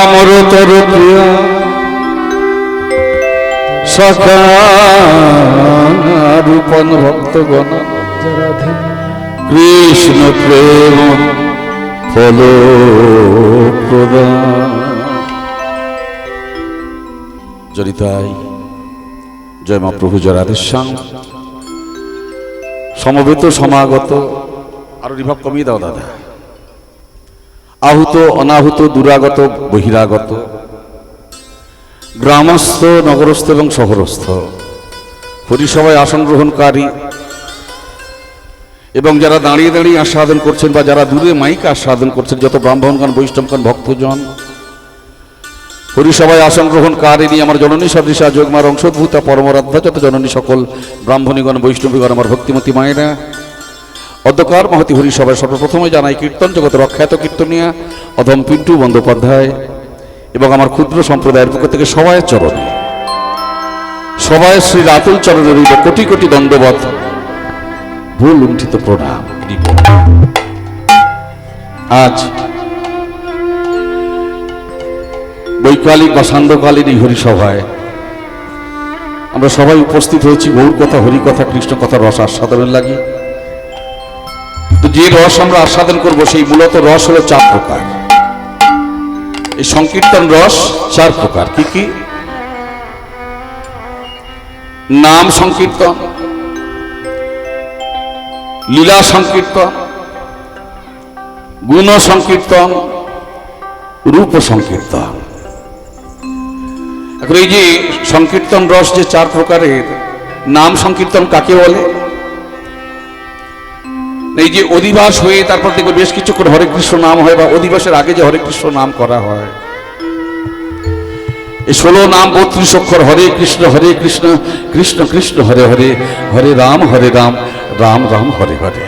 আমার তর প্রিয় সখা রূপন ভক্তগণ কৃষ্ণ প্রেম ফল প্রদান জড়িতাই জয় মা প্রভু জরাধেশ্যাম সমবেত সমাগত আরো রিভাব কমিয়ে দাও দাদা আহুত অনাহুত দূরাগত বহিরাগত গ্রামস্থ নগরস্থ এবং শহরস্থ হরিসভায় আসন গ্রহণকারী এবং যারা দাঁড়িয়ে দাঁড়িয়ে আস্বাদন করছেন বা যারা দূরে মাইক আস্বাদন করছেন যত ব্রাহ্মণগণ বৈষ্ণবগণ ভক্তজন হরিসভায় আসন গ্রহণকারিণী আমার জননী সদৃশা যোগমার অংশোদ্ভূতা পরমরাধ্যা যত জননী সকল ব্রাহ্মণীগণ বৈষ্ণবীগণ আমার ভক্তিমতী মায়েরা অধ্যকার মহতি হরিসভায় সর্বপ্রথমে জানাই কীর্তন জগতের অখ্যাত কীর্তনিয়া অধম পিন্টু বন্দ্যোপাধ্যায় এবং আমার ক্ষুদ্র সম্প্রদায়ের পক্ষ থেকে সবাই চরণে সবাই শ্রী রাতুল চরণে রইল কোটি কোটি দণ্ডবত ভুল লুণ্ঠিত প্রণাম। আজ বৈকালিক বা সান্ধ্যকালীন এই হরিসভায় আমরা সবাই উপস্থিত হয়েছি গৌর কথা হরিকথা কৃষ্ণ কথা রস আস্বাদনের লাগে। তো যে রস আমরা আস্বাদন করবো সেই মূলত রস হলো 4 প্রকার। এই সংকীর্তন রস 4 প্রকার। কি কি? নাম সংকীর্তন, লীলা সংকীর্তন, গুণ সংকীর্তন, রূপ সংকীর্তন। এখন এই যে সংকীর্তন রস যে 4 প্রকারের, নাম সংকীর্তন কাকে বলে? এই যে অধিবাস হয়ে তারপর দেখবে বেশ কিছুক্ষণ হরে কৃষ্ণ নাম হয় বা অধিবাসের আগে যে হরে কৃষ্ণ নাম করা হয়, এই 16 নাম 32 অক্ষর হরে কৃষ্ণ কৃষ্ণ কৃষ্ণ হরে হরে হরে রাম রাম রাম হরে হরে।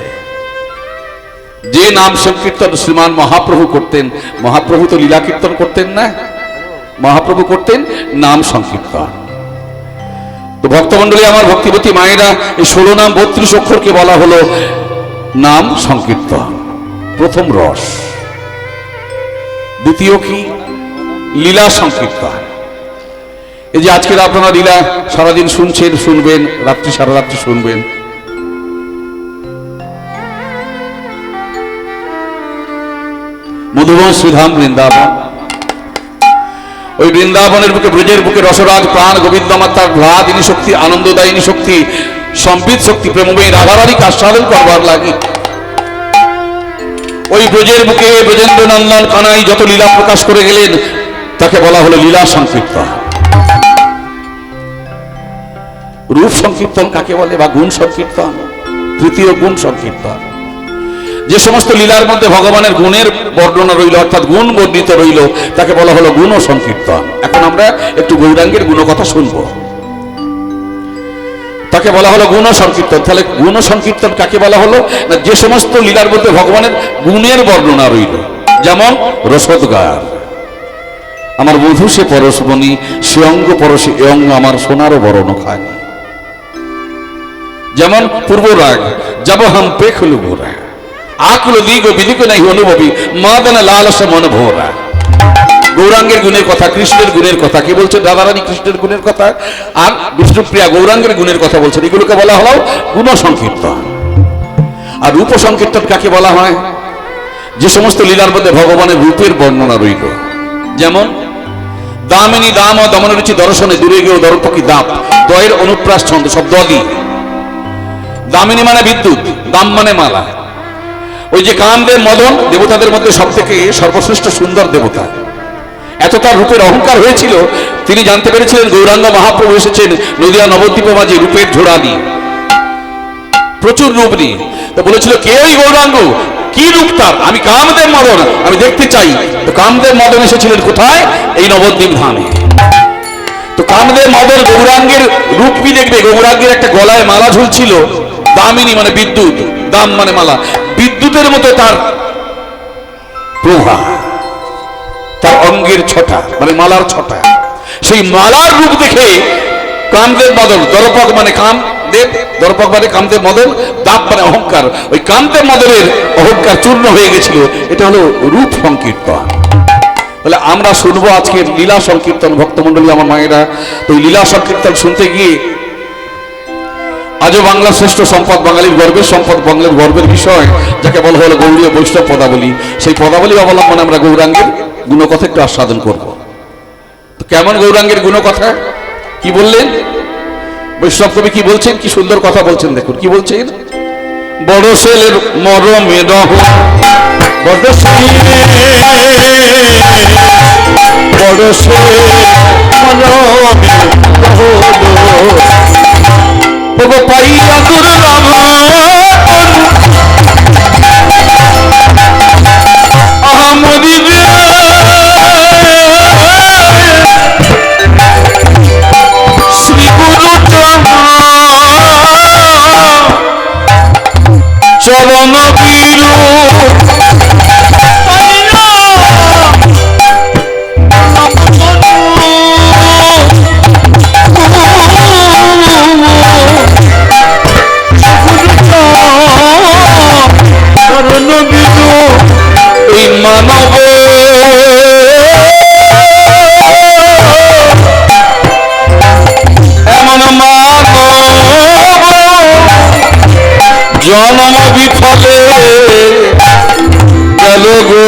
যে নাম সংকীর্তন শ্রীমান মহাপ্রভু করতেন, মহাপ্রভু তো লীলা কীর্তন করতেন না, মহাপ্রভু করতেন নাম সংকীর্তন। তো ভক্তমণ্ডলী আমার ভক্তিবতী মায়েরা, এই 16 নাম 32 অক্ষরকে বলা হলো নাম সংকীর্তন, প্রথম রস। দ্বিতীয় কি? লীলা সংকীর্তন। এই যে আজকের আপনারা লীলা সারাদিন শুনছেন, শুনবেন, রাত্রি সারা রাত্রি শুনবেন। মধুবন শ্রীধাম বৃন্দাবন, ওই বৃন্দাবনের বুকে ব্রজের বুকে রসরাজ প্রাণ গোবিন্দ মাতার ভ্লাদিনী শক্তি, আনন্দদায়িনী শক্তি, সম্বিত শক্তি প্রেমময়ী রাধারানীকে আস্বাদন করবার লাগে ওই ব্রজের বুকে ব্রজেন্দ্র নন্দন কানাই যত লীলা প্রকাশ করে গেলেন তাকে বলা হলো লীলা সংকীর্তন। রূপ সংকীর্তন কাকে বলে বা গুণ সংকীর্তন? তৃতীয় গুণ সংকীর্তন। যে সমস্ত লীলার মধ্যে ভগবানের গুণের বর্ণনা রইল, অর্থাৎ গুণ বর্ণিত রইল, তাকে বলা হলো গুণ সংকীর্তন। এখন আমরা একটু গৌরাঙ্গের গুণ কথা শুনবো, তাকে বলা হলো গুণ সংকীর্তন। তাহলে গুণ সংকীর্তন কাকে বলা হলো না? যে সমস্ত লীলার মধ্যে ভগবানের গুণের বর্ণনা রইল, যেমন রসোদ্গার, আমার বধূ সে পরশমণি, সে অঙ্গ পরশে এ অঙ্গ আমার সোনারও বরণ খানি। যেমন পূর্বরাগ, যাব হাম পেখলু ভোরা, আকুল দিগ বিদিক নাই অনুভবী মাদন লালসা মন ভোরা। গৌরাঙ্গের গুণের কথা, কৃষ্ণের গুণের কথা। কি বলছেন? রাধারানী কৃষ্ণের গুণের কথা আর বিষ্ণুপ্রিয়া গৌরাঙ্গের গুণের কথা বলছেন। এগুলোকে বলা হলো গুণ সংকীর্তন। আর রূপ সংকীর্তন কাকে বলা হয়? যে সমস্ত লীলার মধ্যে ভগবানের রূপের বর্ণনা রইল, যেমন দামিনী দাম ও দমন রুচি দর্শনে দূরে গিয়েও দর্পকি দাপ, দয়ের অনুপ্রাস ছন্দ, সব দলই। দামিনী মানে বিদ্যুৎ, দাম মানে মালা। ওই যে কামদেব মদন দেবতাদের মধ্যে সব থেকে সর্বশ্রেষ্ঠ সুন্দর দেবতা, এত তার রূপের অহংকার হয়েছিল, তিনি জানতে পেরেছিলেন গৌরাঙ্গ মহাপ্রভু এসেছেন নদিয়া নবদ্বীপে মাঝে রূপের ঝোড়া নিয়ে, প্রচুর রূপ নিয়ে। তো বলেছিল, কে ওই গৌরাঙ্গ, কি রূপ তার, আমি কামদেব মদন, আমি দেখতে চাই। তো কামদেব মদন এসেছিলেন কোথায়? এই নবদ্বীপ ধামে। তো কামদেব মদন গৌরাঙ্গের রূপ কি দেখবে? গৌরাঙ্গের একটা গলায় মালা ঝুলছিল, দামিনী মানে বিদ্যুৎ, দাম মানে মালা, বিদ্যুতের মতো তার প্রভা, তার অঙ্গের ছটা মানে মালার ছটা। সেই মালার রূপ দেখে কামদেব মদন, দর্পক মানে কামদেব, দর্পক মানে কামদেব মদন, দাপ মানে অহংকার, ওই কামদেব মদনের অহংকার চূর্ণ হয়ে গেছিল। এটা হলো রূপ সংকীর্তন। তাহলে আমরা শুনবো আজকে লীলা সংকীর্তন। ভক্তমণ্ডলী আমার মায়েরা, তো লীলা সংকীর্তন শুনতে গিয়ে আজও বাংলার শ্রেষ্ঠ সম্পদ, বাঙালির গর্বের সম্পদ, বাংলার গর্বের বিষয় যাকে বলা হলো গৌড়ীয় বৈষ্ণব পদাবলী, সেই পদাবলী অবলম্বনে আমরা গৌরাঙ্গের গুণকথা একটু আস্বাদন করব। তো কেমন গৌরাঙ্গের গুণকথা, কি বললেন বৈষ্ণব কবি, কি বলছেন, কি সুন্দর কথা বলছেন, দেখুন কি বলছেন। বড় ছেলের মরমে রহ, বড় ছেলে মরমে রহ, পাইয়া দুর্লভ আহমদি শ্রী গুরু চরণ বীরু মানব এমন মানব জন্ম বিফলে গেল গো,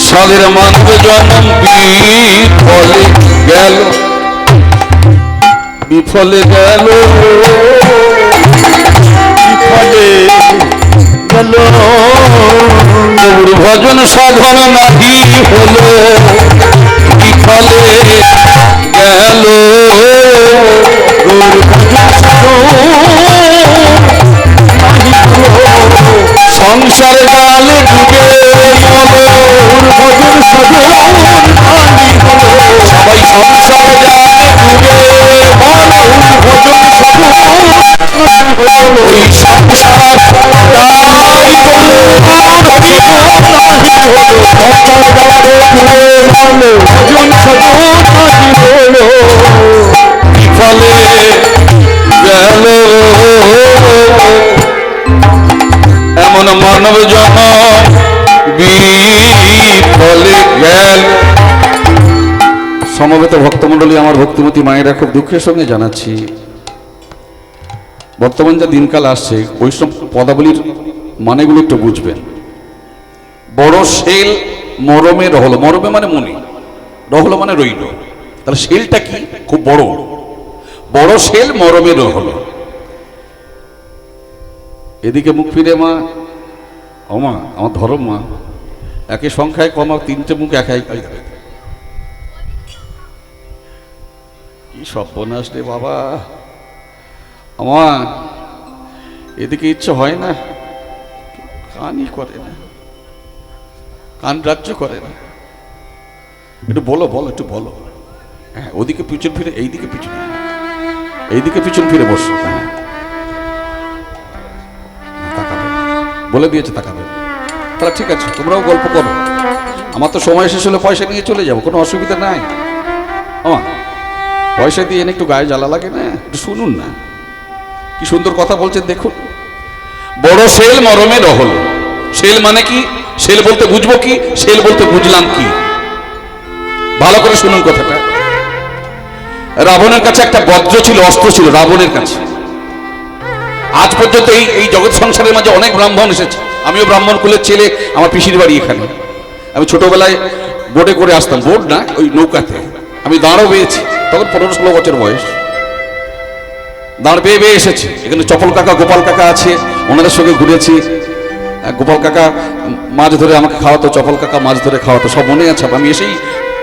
সাদের মানব জন্ম বিফলে গেল, বিফলে গেল, গৌর ভজন সাধন নাহি হলো, বিফলে গেল গৌর সংসার গালে ডুবে ভজন সাধন সবাই সংসার গালে ডুবে ভজন সাধন এমন মানব জন্ম বিফলে গেল। সমবেত ভক্তমণ্ডলী আমার ভক্তিমতী মায়েরা, খুব দুঃখের সঙ্গে জানাচ্ছি বর্তমান যা দিনকাল আসছে, বৈষ্ণব পদাবলীর মানেগুলো একটু বুঝবেন। বড় শেল মরমে রহল, মরমে মানে মনি, রহল মানে রইল, তাহলে শেলটা কি, খুব বড়, বড় শেল মরমে রহল। এদিকে মুখ ফিরে মা, ও মা আমার ধরম মা, একে সংখ্যায় কমা, তিনটে মুখ একাই, কি সর্বনাশ রে বাবা, আমার এদিকে ইচ্ছে হয় না, কানই করে না, কান রাজ্য করে না, একটু বলো বলো, একটু বলো, হ্যাঁ ওদিকে পিছন ফিরে, এইদিকে পিছন, এইদিকে পিছন ফিরে বসো, হ্যাঁ তাকাবে, বলে দিয়েছে তাকাবে, তাহলে ঠিক আছে তোমরাও গল্প করো, আমার তো সময় শেষ হলে পয়সা নিয়ে চলে যাবো, কোনো অসুবিধা নাই, আমার পয়সা দিয়ে এনে একটু গায়ে জ্বালা লাগে না, একটু শুনুন না কি সুন্দর কথা বলছেন দেখুন। বড় শেল মরমে রহল, শেল মানে কি, শেল বলতে বুঝবো কি, শেল বলতে বুঝলাম কি, ভালো করে শুনুন কথাটা। রাবণের কাছে একটা বজ্র ছিল, অস্ত্র ছিল রাবণের কাছে। আজ পর্যন্ত এই জগৎ সংসারের মাঝে অনেক ব্রাহ্মণ এসেছে, আমিও ব্রাহ্মণ কুলের ছেলে, আমার পিসির বাড়ি এখানে, আমি ছোটবেলায় বোটে করে আসতাম, বোট না ওই নৌকাতে, আমি দাঁড়ও পেয়েছি, তখন 15-16 বছর বয়স, দাঁড় পেয়ে পেয়ে এসেছি এখানে। চপল কাকা, গোপাল কাকা আছে, ওনাদের সঙ্গে ঘুরেছি, গোপাল কাকা মাছ ধরে আমাকে খাওয়াতো, চপল কাকা মাছ ধরে খাওয়াতো, সব মনে আছে, আমি এসেই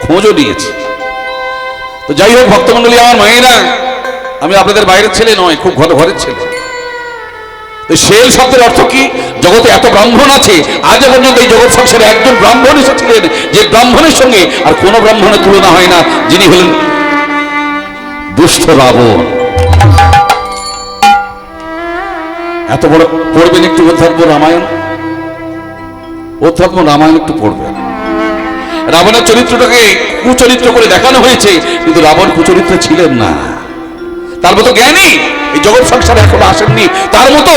খোঁজও নিয়েছি। তো যাই হোক ভক্তমণ্ডলী আমার মায়েরা, আমি আপনাদের বাইরের ছেলে নয়, খুব ঘরের ছেলে। তো শেল শব্দের অর্থ কি, জগতে এত ব্রাহ্মণ আছে, আজ পর্যন্ত এই জগৎ সংসারে একজন ব্রাহ্মণ এসেছিলেন, যে ব্রাহ্মণের সঙ্গে আর কোন ব্রাহ্মণের তুলনা হয় না, যিনি হলেন দুষ্ট রাবণ। এত বড় পড়বেন একটু অধ্যাত্ম রামায়ণ, অধ্যাত্ম রামায়ণ একটু পড়বেন। রাবণের চরিত্রটাকে কুচরিত্র করে দেখানো হয়েছে, কিন্তু রাবণ কুচরিত্র ছিলেন না। তার মতো জ্ঞানী এই জগৎ সংসারে এখনো আসেননি, তার মতো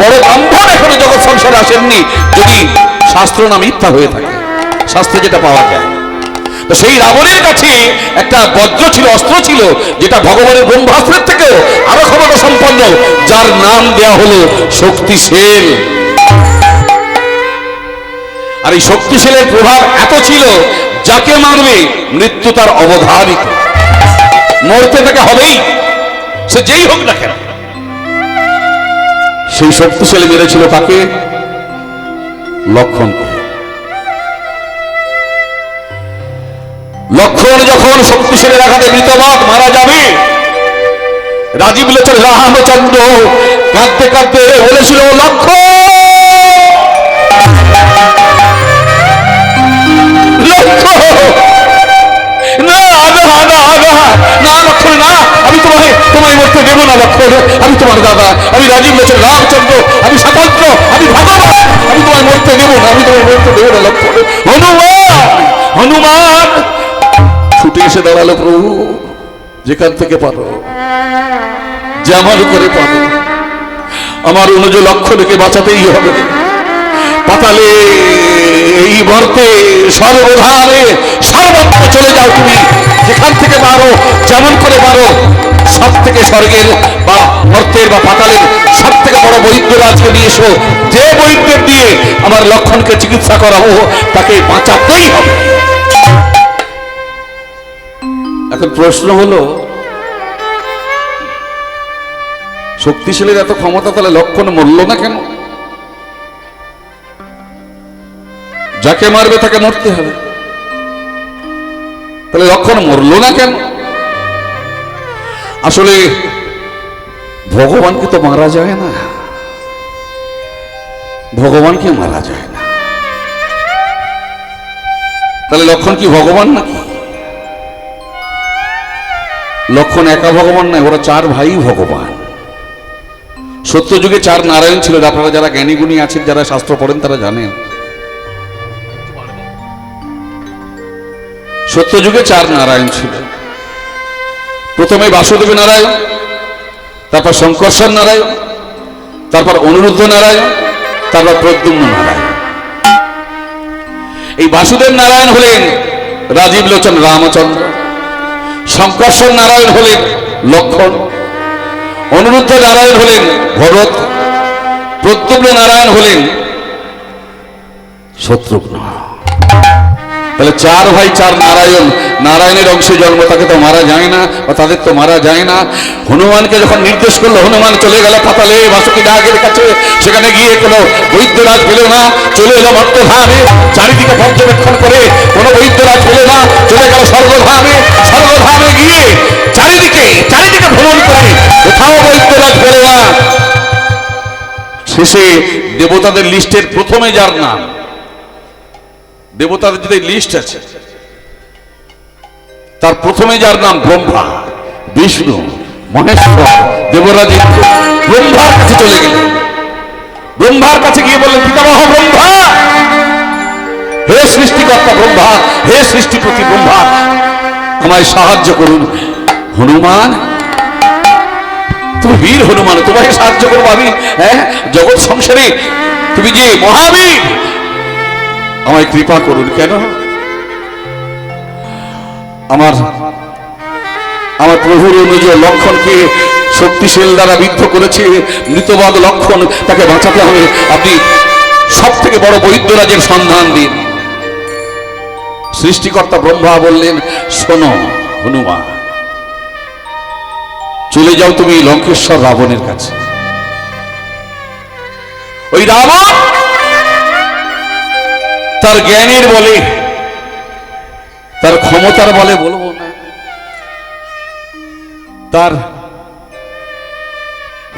বড় ব্রাহ্মণ এখনো জগৎ সংসারে আসেননি, যদি শাস্ত্র না মিথ্যা হয়ে থাকে, শাস্ত্রে যেটা পাওয়া যায়। তো সেই রাবণের কাছে একটা বজ্র ছিল, অস্ত্র ছিল, যেটা ভগবানের ব্রহ্মাস্ত্রের থেকেও আরো ক্ষমতা সম্পন্ন, যার নাম দেয়া হলো শক্তিশীল। আর এই শক্তিশীলের প্রভাব এত ছিল, যাকে মারবে মৃত্যু তার অবধারিত, মরতে তাকে হবেই, সে যেই হোক না কেন। সেই শক্তিশালী মেরেছিল তাকে, লক্ষণকে। লক্ষণ যখন শক্তিশালীর আঘাতে মৃতবাদ মারা যাবে, রাজীব লোচন রামচন্দ্র কাঁদতে কাঁদতে বলেছিল, লক্ষণ আমি তোমায় মরতে দেবো না লক্ষণ, আমি তোমার দাদা, আমি রাজীব লোচন রামচন্দ্র, আমি স্বতন্ত্র, আমি ভগবান, আমি তোমায় মরতে দেবো না, আমি তোমায় মরতে দেবো না লক্ষণ। হনুমান ছুটে এসে দাঁড়ালো, প্রভু যেখান থেকে পারো, যেমন করে পারো, আমার অনুজ লক্ষণকে বাঁচাতেই হবে। পাতালে এই মর্তে সর্বধারে সর্বত্র চলে যাও, তুমি যেখান থেকে পারো, যেমন করে পারো, সব থেকে স্বর্গের বা মর্তের বা পাতালের সব থেকে বড় বৈদ্যরাজকে নিয়ে এসো, যে বৈদ্যের দিয়ে আমার লক্ষণকে চিকিৎসা করাবো, তাকে বাঁচাতেই হবে। এখন প্রশ্ন হলো, শক্তিশালীর এত ক্ষমতা, তাহলে লক্ষণ মরল না কেন? যাকে মারবে তাকে মরতে হবে, তাহলে লক্ষণ মরল না কেন? আসলে ভগবানকে তো মারা যায় না, ভগবানকে মারা যায় না, তাহলে লক্ষণ কি ভগবান নাকি? লক্ষণ একা ভগবান নয়, ওরা চার ভাই ভগবান। সত্যযুগে চার নারায়ণ ছিল, আপনারা যারা জ্ঞানী গুণী আছেন, যারা শাস্ত্র পড়েন, তারা জানেন। সত্যযুগে চার নারায়ণ ছিল। প্রথমে বাসুদেব নারায়ণ, তারপর শঙ্কর্ষণ নারায়ণ, তারপর অনিরুদ্ধ নারায়ণ, তারপর প্রদ্যুম্ন নারায়ণ। এই বাসুদেব নারায়ণ হলেন রাজীব লোচন রামচন্দ্র, শঙ্কর্ষণ নারায়ণ হলেন লক্ষণ, অনিরুদ্ধ নারায়ণ হলেন ভরত, প্রদ্যুম্ন নারায়ণ হলেন শত্রুঘ্ন। তাহলে চার ভাই চার নারায়ণ, নারায়ণের অংশে জন্ম, তাকে তো মারা যায় না, বা তাদের তো মারা যায় না। হনুমানকে যখন নির্দেশ করলো, হনুমান চলে গেল পাতালে বাসুকি নাগের কাছে, সেখানে গিয়ে কোনো বৈদ্যরাজ পেল না, চলে এলো মর্তধামে, চারিদিকে পর্যবেক্ষণ করে কোনো বৈদ্যরাজ পেল না, চলে গেল স্বর্গধামে, স্বর্গধামে গিয়ে চারিদিকে ভ্রমণ করে কোথাও বৈদ্যরাজ পেল না। শেষে দেবতাদের লিস্টের প্রথমে যার নাম, দেবতাদের যে লিস্ট আছে, তার প্রথমে যার নাম ব্রহ্মা, বিষ্ণু, মহেশ্বর, দেবরাজ ইন্দ্র, ব্রহ্মার কাছে চলে গেলেন। ব্রহ্মার কাছে গিয়ে বললেন, পিতামহ ব্রহ্মা, হে সৃষ্টিকর্তা ব্রহ্মা, হে সৃষ্টিপতি ব্রহ্মা, আমায় সাহায্য করুন। হনুমান, তুমি বীর হনুমান, তোমাকে সাহায্য করবো আমি, হ্যাঁ, জগৎ সংসারে তুমি যে মহাবীর, আমায় কৃপা করুন। কেন? আমার প্রভুর অনুজ লক্ষণকে শক্তিশীল দ্বারা বিদ্ধ করেছে, মৃতবাদ লক্ষণ, তাকে বাঁচাতে হবে, আপনি সব থেকে বড় বৈদ্যরাজের সন্ধান দিন। সৃষ্টিকর্তা ব্রহ্মা বললেন, শোনো হনুমান, চলে যাও তুমি লঙ্কেশ্বর রাবণের কাছে। ওই রাবণ তার জ্ঞানের বলে, তার ক্ষমতার বলে বলবো না, তার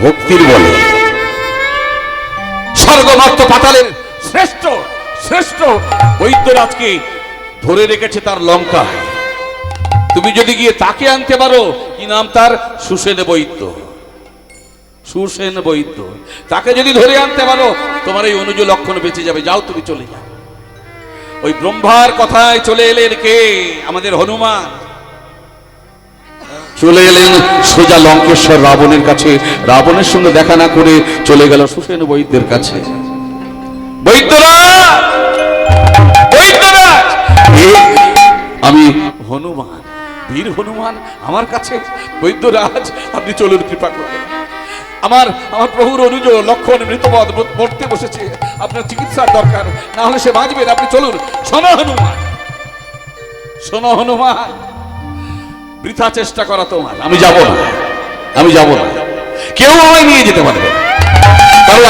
ভক্তির বলে, স্বর্গমর্ত পাতালের শ্রেষ্ঠ শ্রেষ্ঠ বৈদ্যরাজকে ধরে রেখেছে তার লঙ্কা। তুমি যদি গিয়ে তাকে আনতে পারো, কি নাম তার, সুসেন বৈদ্য, সুসেন বৈদ্য, তাকে যদি ধরে আনতে পারো, তোমার এই অনুজ লক্ষণ বেঁচে যাবে। যাও, তুমি চলে যাও। ওই ব্রহ্মার কথায় চলে এলেন কে? আমাদের হনুমান। চলে এলেন সোজা লঙ্কেশ্বর রাবণের কাছে। রাবণের সঙ্গে দেখা না করে চলে গেল সুসেন বৈদ্যের কাছে। বৈদ্যরাজ, বৈদ্যরাজ, আমি হনুমান, বীর হনুমান আমার কাছে। বৈদ্যরাজ, আপনি চলুন, কৃপা করে। আমার প্রভুর অনুজ লক্ষণ মৃতপদ মরতে বসেছে, আপনার চিকিৎসার দরকার, না হলে সে বাঁচবে না। আপনি চলুন। শোনো হনুমান, শোনো হনুমান, বৃথা চেষ্টা করা তোমার। আমি যাব না, আমি যাব না, কেউ আমায় নিয়ে যেতে পারবে না। কারণ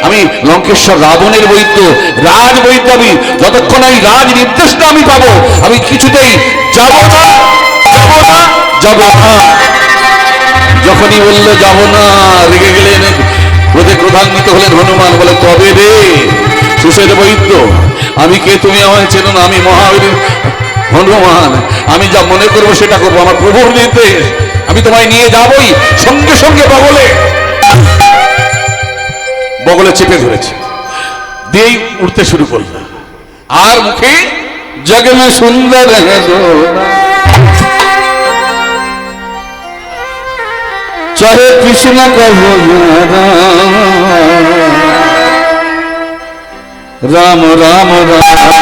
আমি লঙ্কেশ্বর রাবণের বৈদ্য, রাজ বৈদ্য। আমি যতক্ষণ এই রাজ নির্দেশটা আমি পাবো, আমি কিছুতেই যাব না, যাব না, যাব না। যখনই বললো যাব না, রেগে গেলেন, ক্রোধে ক্রোধান্বিত হলেন হনুমান। বলে, তবে রে সুসেন বৈদ্য, আমি কে তুমি আমায় চেনো না? আমি মহাবীর হনুমান, আমি যা মনে করবো সেটা করবো, আমার প্রভুর নির্দেশ। আমি তোমায় নিয়ে যাবই। সঙ্গে সঙ্গে বগলে চেপে ধরেছে, দিয়েই উঠতে শুরু করল। আর মুখে জগ মে সুন্দর চাহে কৃষ্ণ কহো রাম রাম রাম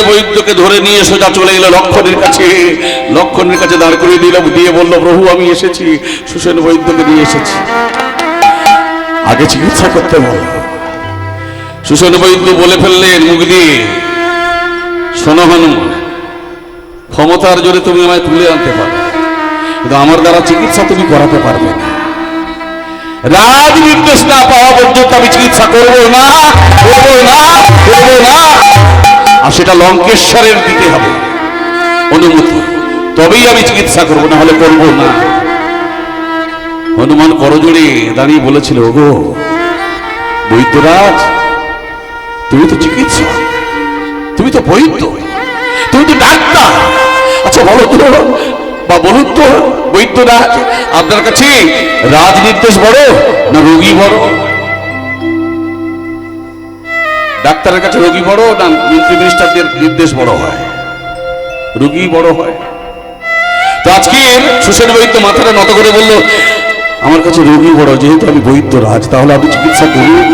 বৈদ্যকে ধরে নিয়ে সোজা চলে গেল লক্ষণের কাছে। লক্ষণের কাছে দাঁড় করিয়ে দিল, দিয়ে বলল, প্রভু আমি এসেছি, সুসেন বৈদ্যকে নিয়ে এসেছি, আগে চিকিৎসা করতে বল। সুসেন বৈদ্য বলে ফেললেন মুখ দিয়ে, শোনো হনুমান, ক্ষমতার জোরে তুমি আমায় তুলে আনতে পারো, কিন্তু আমার দ্বারা চিকিৎসা তুমি করাতে পারবে না। রাজ নির্দেশ না পাওয়া পর্যন্ত আমি চিকিৎসা করবো না, করবো না, করবো না। আর সেটা লঙ্কেশ্বরের দিতে হবে অনুমতি, তবেই আমি চিকিৎসা করবো, না হলে করবো না। হনুমান করজোড়ে দাঁড়িয়ে বলেছিল, ওগো বৈদ্যরাজ, তুমি তো চিকিৎসক, তুমি তো বৈদ্য, তুমি তো ডাক্তার। আচ্ছা বলো তো, বা বলুন তো বৈদ্যরাজ, আপনার কাছে রাজ নির্দেশ বড় না রোগী বড়? ডাক্তারের কাছে রোগী বড় না মন্ত্রী মিনিস্টারদের নির্দেশ বড় হয়? রোগী বড় হয়। তো আজকে সুসেন বৈদ্য মাথাটা নত করে বলল, আমার কাছে রোগী বড়, যেহেতু আমি বৈদ্যরাজ, তাহলে আপনি চিকিৎসা করুন,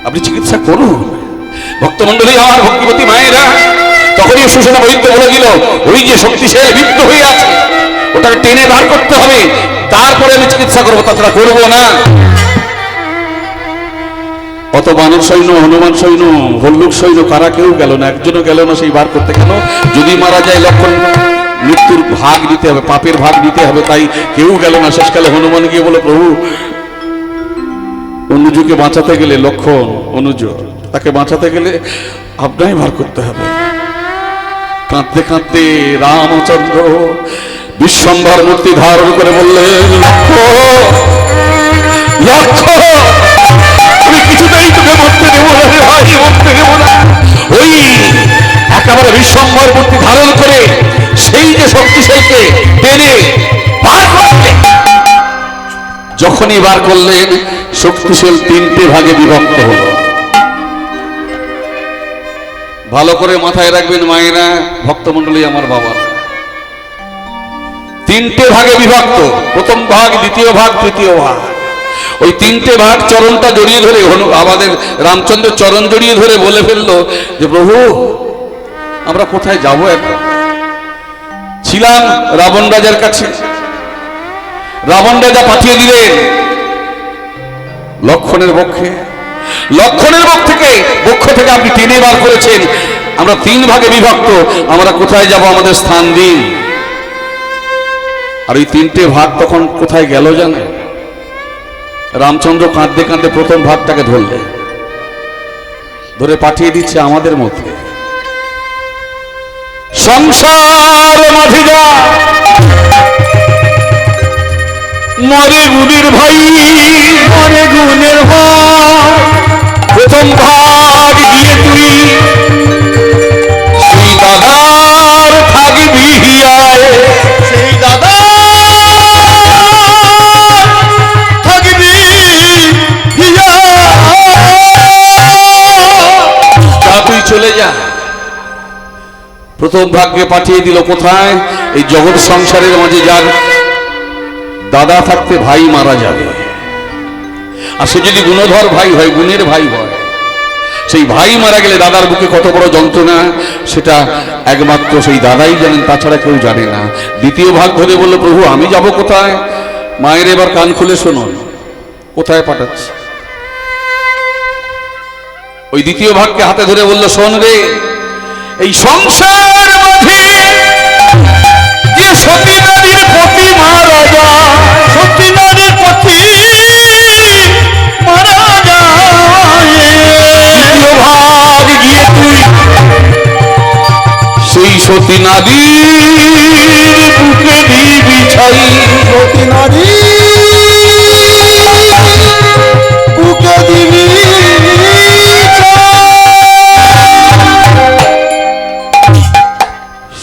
আপনি চিকিৎসা করুন। ভক্তমন্ডলী, আমার ভক্তিপতি মায়েরা, তখনই সুসেন বৈদ্য বলে দিল, ওই যে শক্তিশালী বৃত্ত হয়ে আছে, ওটাকে টেনে বার করতে হবে, তারপরে আমি চিকিৎসা করবো, তাছাড়া করবো না। অত বানর সৈন্য, হনুমান সৈন্য, ভল্লুক সৈন্য, কারা কেউ গেল না, একজনও গেল না সেই বার করতে। কেন? যদি মারা যায় লক্ষণ মৃত্যুর ভাগ নিতে হবে, পাপের ভাগ নিতে হবে, তাই কেউ গেল না। শেষকালে হনুমান গিয়ে বলে, প্রভু অনুজকে বাঁচাতে গেলে, লক্ষণ অনুজ, তাকে বাঁচাতে গেলে আপনাই বার করতে হবে। কাঁদতে কাঁদতে রামচন্দ্র বিশ্বম্ভর মূর্তি ধারণ করে বললেন, লক্ষ্য, আমি কিছুতেই তোকে মরতে দেব না রে ভাই, মরতে দেব না। ওই একেবারে বিশ্বম্ভর মূর্তি ধারণ করে সেই যে শক্তিশালীকে টেনে বার করলেন। যখনই বার করলেন, শক্তিশালী তিনটে ভাগে বিভক্ত হল। ভালো করে মাথায় রাখবেন মায়েরা, ভক্তমন্ডলী, আমার বাবা, তিনটে ভাগে বিভক্ত, প্রথম ভাগ, দ্বিতীয় ভাগ, তৃতীয় ভাগ। ওই তিনটে ভাগ চরণটা জড়িয়ে ধরে আমাদের রামচন্দ্র চরণ জড়িয়ে ধরে বলে ফেললো যে প্রভু আমরা কোথায় যাবো এখন? ছিলাম রাবণ রাজার কাছে, রাবণ রাজা পাঠিয়ে দিলেন লক্ষণের পক্ষে, লক্ষণের পক্ষ থেকে আপনি টেনে বার করেছেন, আমরা তিন ভাগে বিভক্ত, আমরা কোথায় যাব? আমাদের স্থান দিন। আর এই তিনটে ভাগ তখন কোথায় গেল জানেন? রামচন্দ্র কাঁদতে কাঁদতে প্রথম ভাগটাকে ধরলে, ধরে পাঠিয়ে দিচ্ছে আমাদের মধ্যে। সংসার মাঝিরা মরে গুণের ভাই, মরে গুণের ভাই, প্রথম ভাগ দিয়ে তুই সেই দাদার থাকবি হিয়ায়, সেই দাদা থাকবি হিয়ায়, যা তুই চলে যা। প্রথম ভাগ্যে পাঠিয়ে দিল কোথায়? এই জগৎ সংসারের মাঝে যার দাদা থাকতে ভাই মারা যাবে, আর সে যদি গুণধর ভাই হয়, গুণের ভাই হয়, সেই ভাই মারা গেলে দাদার বুকে কত বড় যন্ত্রণা সেটা একমাত্র সেই দাদাই জানেন, তাছাড়া কেউ জানে না। দ্বিতীয় ভাগ ধরে বলল প্রভু আমি যাব কোথায়? মায়ের এবার কান খুলে শুনুন, কোথায় পাঠাচ্ছে? ওই দ্বিতীয় ভাগকে হাতে ধরে বলল শোন রে, এই সংসার মাঝে যে সতী নারীর পতি মারা যায়, সতী নারীর পতি মারা যায়, দ্বিতীয় ভাগ গিয়ে তুই সেই সতী নারীর বুকে দিবি ছাই, সতী নারীর বুকে দিবি।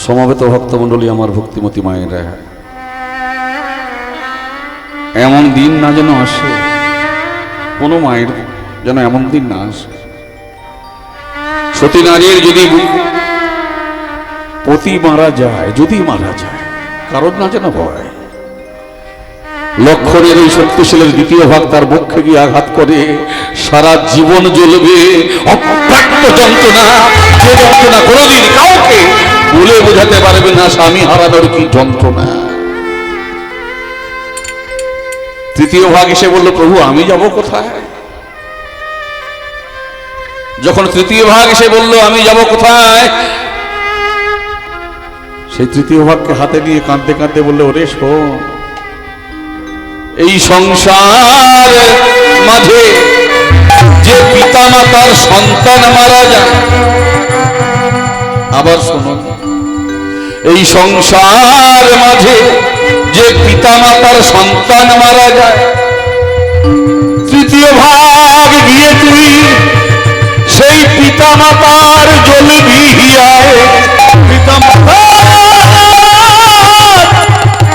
সমবেত ভক্তমণ্ডলী, আমার ভক্তিমতী মায়েরা, এমন দিন না যেন আসে, কোন মায়ের যেন এমন দিন না আসে সতী নারীর যদি পতি মারা যায়, যদি মারা যায়, কারণ না যেন ভয়। লক্ষণের এই শক্তিশালের দ্বিতীয় ভাগ তার বক্ষে গিয়ে আঘাত করে, সারা জীবন জ্বলবে অপ্রাপ্য যন্ত্রণা, যে যন্ত্রণা কোনোদিন কাউকে বলে বোঝাতে পারবে না স্বামী হারানোর কি যন্ত্রণা। তৃতীয় ভাগ এসে বলল প্রভু আমি যাব কোথায়? যখন তৃতীয় ভাগ এসে বলল আমি যাব কোথায়, সেই তৃতীয় ভাগকে হাতে নিয়ে কাঁদতে কাঁদতে বললে ওরে শোন, এই সংসার মাঝে যে পিতা মাতার সন্তান মারা যায়, আবার শুনুন, এই সংসার মাঝে যে পিতা মাতার সন্তান মারা যায়, তৃতীয় ভাগ গিয়ে তুই সেই পিতা মাতার জ্বলবি হিয়ায়, পিতা মাতার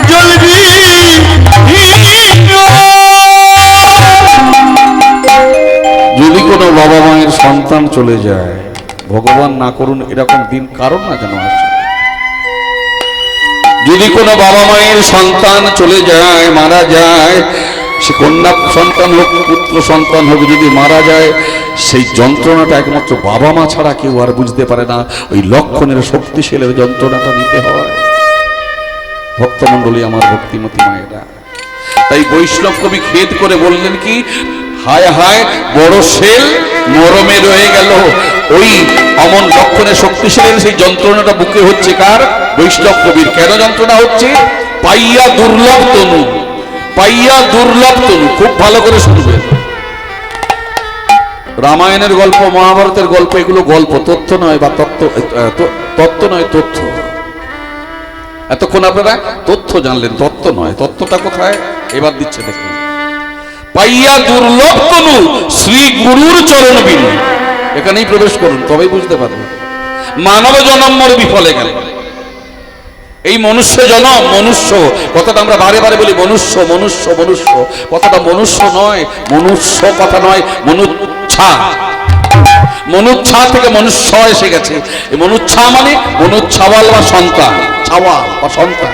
জ্বলবি। যদি কোনো বাবা মায়ের সন্তান চলে যায়, ভগবান না করুন এরকম দিন কারণ না যেন আসে, যদি কোনো বাবা মায়ের সন্তান চলে যায়, মারা যায়, সে কন্যা সন্তান হোক পুত্র সন্তান হোক, যদি মারা যায় সেই যন্ত্রণাটা একমাত্র বাবা মা ছাড়া কেউ আর বুঝতে পারে না। ওই লক্ষণের শক্তিশালের যন্ত্রণাটা নিতে হয়। ভক্তমণ্ডলী, আমার ভক্তিমতী মায়েরা, তাই বৈষ্ণব কবি খেদ করে বললেন কি, হায় হায় বড় সেল মরমে রয়ে গেল। ওই অমন লক্ষণের শক্তিশালী সেই যন্ত্রণাটা বুকে হচ্ছে কার? বৈষ্ণব কবির। কেন যন্ত্রণা হচ্ছে? পাইয়া দুর্লভ তনু, পাইয়া দুর্লভ তনু। খুব ভালো করে শুনবেন, রামায়ণের গল্প, মহাভারতের গল্প, এগুলো গল্প, তথ্য নয়, বা তত্ত্ব নয়, তথ্য। এতক্ষণ আপনারা তথ্য জানলেন, তত্ত্ব নয়। তত্ত্বটা কোথায় এবার দিচ্ছে দেখুন। পাইয়া দুর্লভ তনু শ্রী গুরুর চরণ বিনু, এখানেই প্রবেশ করুন, তবেই বুঝতে পারবেন। মানব জন্ম মোর বিফলে গেল। এই মনুষ্য জনম, মনুষ্য কথাটা আমরা বারে বারে বলি, মনুষ্য মনুষ্য মনুষ্য, কথাটা মনুষ্য নয়, মনুষ্য কথা নয়, মনুচ্ছা। মনুচ্ছা থেকে মনুষ্য এসে গেছে। এই মনুচ্ছা মানে মনুচ্ছাওয়াল বা সন্তান, ছাওয়াল বা সন্তান।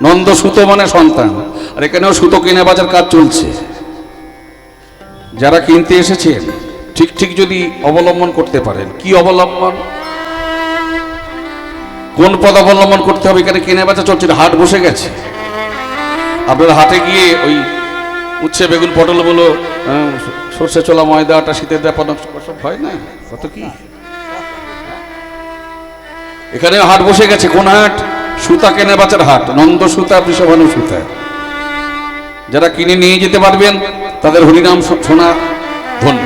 নন্দ সুত মানে সন্তান, আর এখানেও সুতো কিনে বাজার কাজ চলছে। যারা কিনতে এসেছেন ঠিক ঠিক যদি অবলম্বন করতে পারেন, কি অবলম্বন, কোন পদ অবলম্বন করতে হবে? এখানে কিনে বাজার চলছে, হাট বসে গেছে। আপনারা হাটে গিয়ে ওই উচ্ছে বেগুন পটল বলো, সর্ষে ছোলা ময়দা আটা শীতের ব্যাপার সব হয় না, কত কি। এখানে হাট বসে গেছে। কোন হাট? সুতা কেনে বাজার হাট, নন্দ সুতা, বৃষভানু সুতা। যারা কিনে নিয়ে যেতে পারবেন তাদের হরিনাম শোনা ধন্য,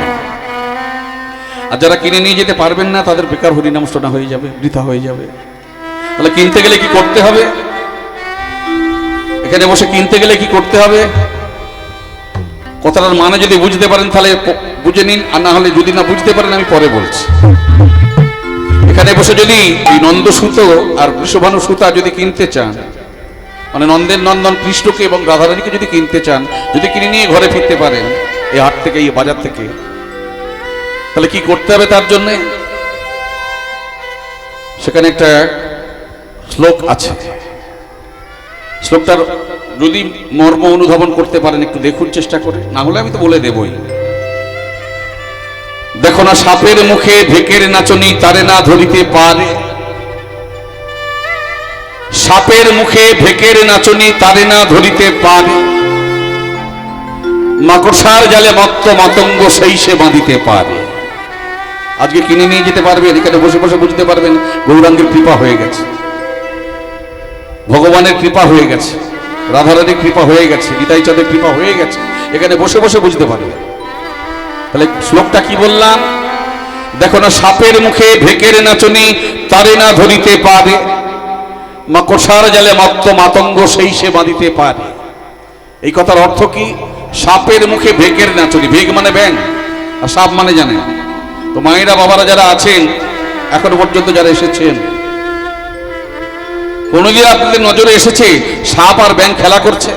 আর যারা কিনে নিয়ে যেতে পারবেন না তাদের বেকার হরিনাম শোনা হয়ে যাবে, বৃথা হয়ে যাবে। তাহলে কিনতে গেলে কি করতে হবে? এখানে বসে কিনতে গেলে কি করতে হবে? কথাটার মানে যদি বুঝতে পারেন তাহলে বুঝে নিন, আর না হলে যদি না বুঝতে পারেন আমি পরে বলছি। এখানে বসে যদি এই নন্দ সুতো আর বৃষভানু সুতা যদি কিনতে চান, মানে নন্দের নন্দন কৃষ্ণকে এবং রাধারানীকে যদি কিনতে চান, যদি কিনে নিয়ে ঘরে ফিরতে পারেন এই হাট থেকে, এই বাজার থেকে, তাহলে কি করতে হবে? তার জন্য সেখানে একটা শ্লোক আছে। শ্লোকটার যদি মর্ম অনুধাবন করতে পারেন একটু দেখুন চেষ্টা করে, না হলে আমি তো বলে দেবই। দেখো না সাপের মুখে ভেকের নাচনি তারে না ধরিতে পারে, সাপের মুখে ভেকের নাচনি তারে না ধরিতে পারে, মাকড়সার জালে মত্ত মাতঙ্গ সেই সে বাঁধিতে পারে। আজকে কিনে নিয়ে যেতে পারবেন, এখানে বসে বসে বুঝতে পারবেন গৌরাঙ্গের কৃপা হয়ে গেছে, ভগবানের কৃপা হয়ে গেছে, রাধারানীর কৃপা হয়ে গেছে, নিতাই চাঁদের কৃপা হয়ে গেছে, এখানে বসে বসে বুঝতে পারবেন। তাহলে শ্লোকটা কি বললাম? দেখো না সাপের মুখে ভেকের নাচনি তারে না ধরিতে পারে, মাকড়সার জালে মত্ত মাতঙ্গ সেই সে বাঁধিতে পারে। এই কথার অর্থ কি? সাপের মুখে ভেকের নাচনি, ভেগ মানে ব্যাং, আর সাপ মানে জানেন তো। মায়েরা বাবারা যারা আছেন এখনো পর্যন্ত যারা এসেছেন, কোনদিন আপনাদের নজরে এসেছে সাপ আর ব্যাং খেলা করছে?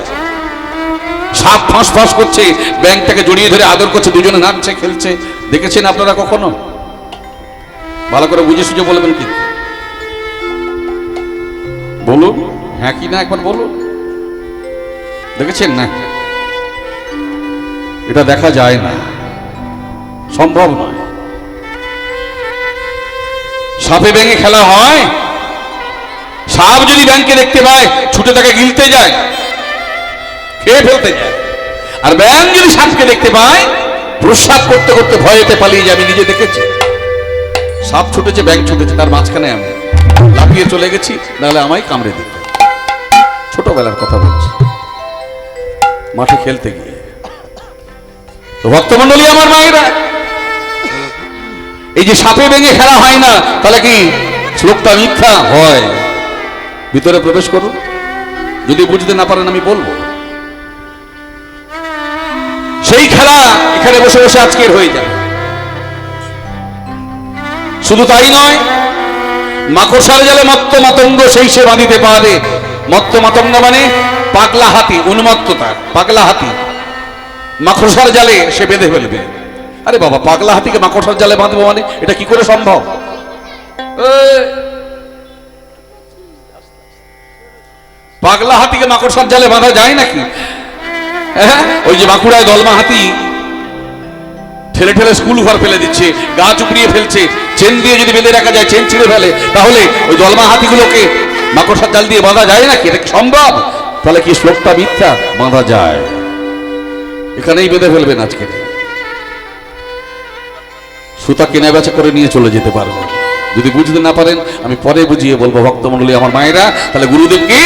সাপ ফাঁস ফাঁস করছে, ব্যাংকটাকে জড়িয়ে ধরে আদর করছে, দুজনে নাচছে খেলছে, দেখেছেন আপনারা কখনো? ভালো করে বুঝে সুঝে বলবেন কি, বলুন হ্যাঁ কি না একবার বলুন। দেখেছেন না? এটা দেখা যায় না, সম্ভব নয়। সাপে ব্যাঙে খেলা হয়? সাপ যদি ব্যাংকে দেখতে পায় ছুটে তাকে গিলতে যায়, খেয়ে ফেলতে যায়। আর ব্যাঙ যদি সাপকে দেখতে পায় প্রস্রাব করতে করতে ভয়েতে পালিয়ে যায়। আমি নিজে দেখেছি, সাপ ছুটেছে, ব্যাঙ ছুটেছে, তার মাঝখানে আমি লাফিয়ে চলে গেছি, নাহলে আমায় কামড়ে দিত। ছোটবেলার কথা বলছি, মাঠে খেলতে গিয়ে। তো ভক্তমন্ডলী আমার মায়েরা, এই যে সাপে ব্যাঙে খেলা হয় না, তাহলে কি শ্লোকটা মিথ্যা হয়? ভিতরে প্রবেশ করুন, যদি বুঝতে না পারেন আমি বলবো। সেই খেলা এখানে বসে বসে আজকের হয়ে যায়। শুধু তাই নয়, মাকড়সার জালে মত্ত মাতঙ্গ সেই সে বাঁধিতে পারে। মত্ত মাতঙ্গ মানে পাগলা হাতি, উন্মত্ততা, পাগলা হাতি মাকড়সার জালে সে বেঁধে ফেলবে। আরে বাবা, পাগলা হাতিকে মাকড়সার জালে বাঁধবো মানে এটা কি করে সম্ভব? পাগলা হাতিকে মাকড়সার জালে বাঁধা যায় নাকি? হ্যাঁ, ওই যে বাঁকুড়ায় দলমা হাতি ঠেলে ঠেলে স্কুল ঘর ফেলে দিচ্ছে, গাছ উপড়িয়ে ফেলছে, চেন দিয়ে যদি বেঁধে রাখা যায়, চেন ছিঁড়ে ফেলে, তাহলে ওই দলমা হাতিগুলোকে মাকড়সার জাল দিয়ে বাঁধা যায় নাকি? এটা কি সম্ভব? তাহলে কি শ্লোকটা মিথ্যা? বাঁধা যায়, এখানেই বেঁধে ফেলবেন। আজকে সুতা কেনা বেচা করে নিয়ে চলে যেতে পারবেন। যদি বুঝতে না পারেন আমি পরে বুঝিয়ে বলবো। ভক্তমণ্ডলী আমার মায়েরা, তাহলে গুরুদেবকে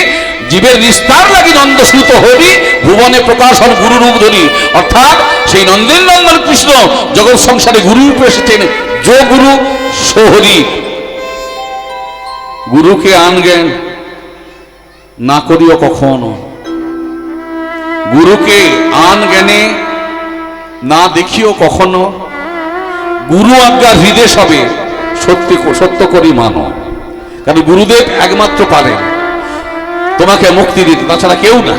জীবের নিস্তার লাগি নন্দ সুত হরি, ভুবনে প্রকাশ হন গুরু রূপ ধরি। অর্থাৎ সেই নন্দের নন্দন কৃষ্ণ জগৎ সংসারে গুরু রূপে এসেছেন। যো গুরু সোহরি, গুরুকে আন জ্ঞান না করিও কখনো, গুরুকে আন জ্ঞানে না দেখিও কখনো, গুরু আজ্ঞা হৃদয় সবে সত্য করি মানো। কারণ গুরুদেব একমাত্র পারেন তোমাকে মুক্তি দিতে, তাছাড়া কেউ না।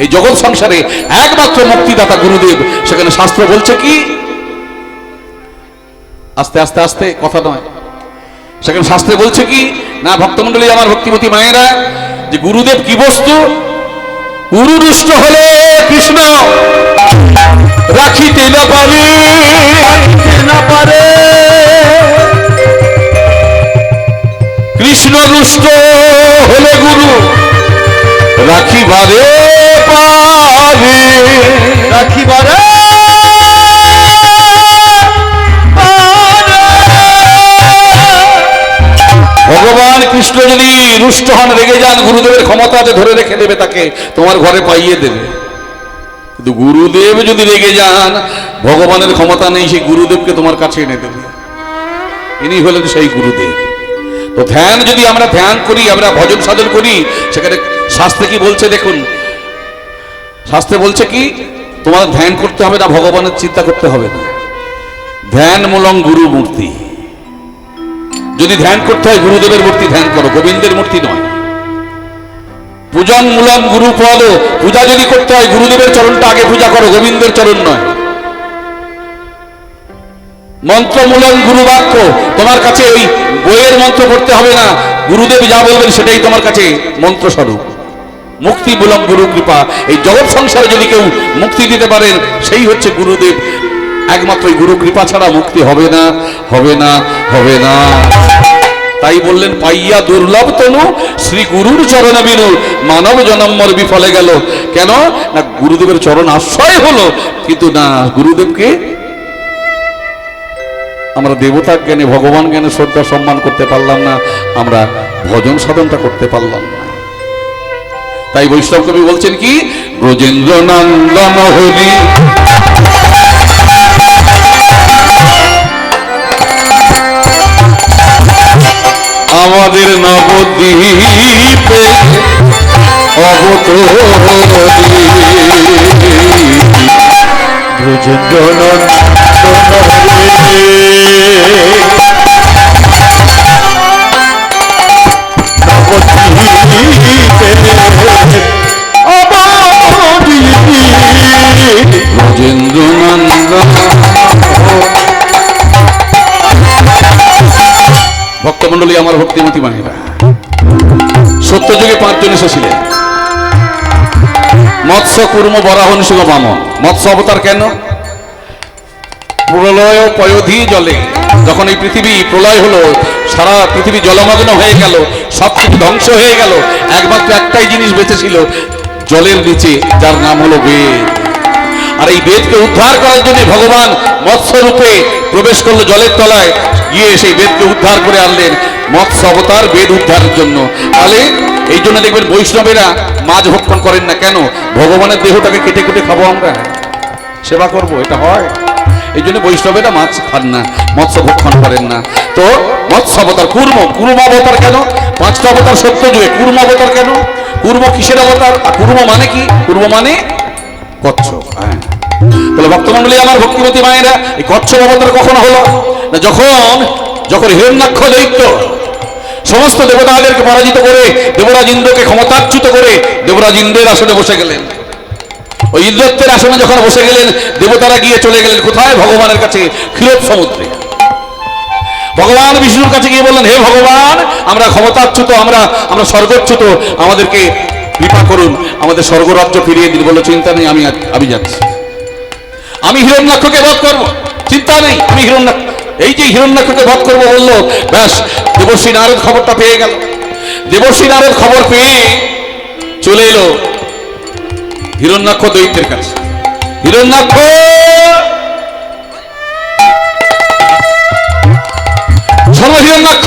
এই জগৎ সংসারে একমাত্র মুক্তিদাতা গুরুদেব। সেখানে শাস্ত্র বলছে কি, আস্তে আস্তে আস্তে কথা নয়, সেখানে শাস্ত্রে বলছে কি না, ভক্তমণ্ডলী আমার ভক্তিমতী মায়েরা, যে গুরুদেব কি বস্তু? গুরু রুষ্ট হলে কৃষ্ণ রাখিতে না পারে, কৃষ্ণ রুষ্ট হলে গুরু রাখিবারে পারে, রাখিবারে ভগবান কৃষ্ণ যদি রুষ্ট হন, রেগে যান, গুরুদেবের ক্ষমতাতে ধরে রেখে দেবে, তাকে তোমার ঘরে পাইয়ে দেবে। কিন্তু গুরুদেব যদি রেগে যান, ভগবানের ক্ষমতা নেই, সেই গুরুদেবকে তোমার কাছে এনে দেবে। ইনি হলেন সেই গুরুদেব। তো ধ্যান যদি আমরা ধ্যান করি, আমরা ভজন সাধন করি, সেখানে শাস্ত্রে কি বলছে দেখুন। শাস্ত্রে বলছে কি, তোমার ধ্যান করতে হবে না, ভগবানের চিন্তা করতে হবে না। ধ্যান মূলং গুরু মূর্তি। যদি ধ্যান করতে হয় গুরুদেবের মূর্তি ধ্যান করো, গোবিন্দের মূর্তি নয়। পূজন মূলম গুরু পদ, পূজা যদি করতে হয় গুরুদেবের চরণটা আগে পূজা করো, গোবিন্দের চরণ নয়। মন্ত্রমূলম গুরু বাক্য, তোমার কাছে ওই বইয়ের মন্ত্র পড়তে হবে না, গুরুদেব যা বলবেন সেটাই তোমার কাছে মন্ত্র স্বরূপ। মুক্তি মূলম গুরু কৃপা, এই জগৎ সংসারে যদি কেউ মুক্তি দিতে পারেন সেই হচ্ছে গুরুদেব। একমাত্র গুরু কৃপা ছাড়া মুক্তি হবে না, হবে না, হবে না। তাই বললেন পাইয়া দুর্লভ তনু শ্রী গুরুর চরণ বিনু মানব জনম্বর বিফলে গেল। কেন না, গুরুদেবের চরণ আশ্রয় হলো, কিন্তু না গুরুদেবকে আমরা দেবতা জ্ঞানে, ভগবান জ্ঞানে শ্রদ্ধা সম্মান করতে পারলাম না, আমরা ভজন সাধনটা করতে পারলাম না। তাই বৈষ্ণব কবি বলছেন কি, ব্রজেন্দ্র নন্দন হরি আমাদের নবদ্বীপে অবতরী, ব্রজেন্দ্র নন্দন ব্রজেন্দ্র নন্দন। ভক্তমন্ডলী, আমার ভক্তিমতী মায়েরা, সত্যযুগে 5 জন এসেছিলেন, মৎস্য, কুর্ম, বরাহ, নৃসিংহ, বামন। মৎস্য অবতার কেন? প্রলয় পয়োধি জলে, যখন এই পৃথিবী প্রলয় হলো, সারা পৃথিবী জলমগ্ন হয়ে গেল, সবকিছু ধ্বংস হয়ে গেল, একমাত্র একটাই জিনিস বেঁচে ছিল জলের নিচে, যার নাম হলো বেদ। আর এই বেদকে উদ্ধার করার জন্য ভগবান মৎস্য রূপে প্রবেশ করলো জলের তলায়, গিয়ে সেই বেদকে উদ্ধার করে আনলেন। মৎস্য অবতার বেদ উদ্ধারের জন্য। তাহলে এই জন্য দেখবেন বৈষ্ণবেরা মাছ ভক্ষণ করেন না। কেন? ভগবানের দেহটাকে কেটে কেটে খাবো, আমরা সেবা করব, এটা হয়। এই জন্য বৈষ্ণবেরা মাছ খান না, মৎস্য ভক্ষণ করেন না। তো মৎস্য অবতার। কুর্ম, কুর্ম অবতার কেন? 5টা অবতার সত্য যুগে, কুর্ম অবতার কেন? কুর্ম কিসের অবতার? আর কুর্ম মানে কি? কুর্ম মানে কচ্ছপ। হ্যাঁ, তাহলে ভক্তমণ্ডলী, আমার ভক্তিমতী মায়েরা, এই কচ্ছপ অবতার কখন হলো না, যখন হিরণ্যাক্ষ দৈত্য সমস্ত দেবতাদেরকে পরাজিত করে দেবরাজ ইন্দ্রকে ক্ষমতাচ্যুত করে দেবরাজ ইন্দ্রের আসনে বসে গেলেন। ওই ইন্দ্রত্বের আসনে যখন বসে গেলেন, দেবতারা গিয়ে চলে গেলেন কোথায়? ভগবানের কাছে, ক্ষীরোদ সমুদ্রে। ভগবান বিষ্ণুর কাছে গিয়ে বললেন, হে ভগবান, আমরা ক্ষমতাচ্যুত, আমরা স্বর্গচ্যুত, আমাদেরকে কৃপা করুন, আমাদের স্বর্গরাজ্য ফিরিয়ে দিন। বললো, চিন্তা নেই, আমি যাচ্ছি, আমি হিরণ্যাক্ষকে বধ করবো, চিন্তা নেই, আমি এই যে হিরণ্যাক্ষকে বধ করবো বললো, ব্যাস দেবর্ষি নারদ খবরটা পেয়ে গেল। দেবর্ষি নারদ খবর পেয়ে চলে এলো হিরণ্যাক্ষ দৈত্যের কাছে। হিরণ্যাক্ষ, শোনো হিরণ্যাক্ষ,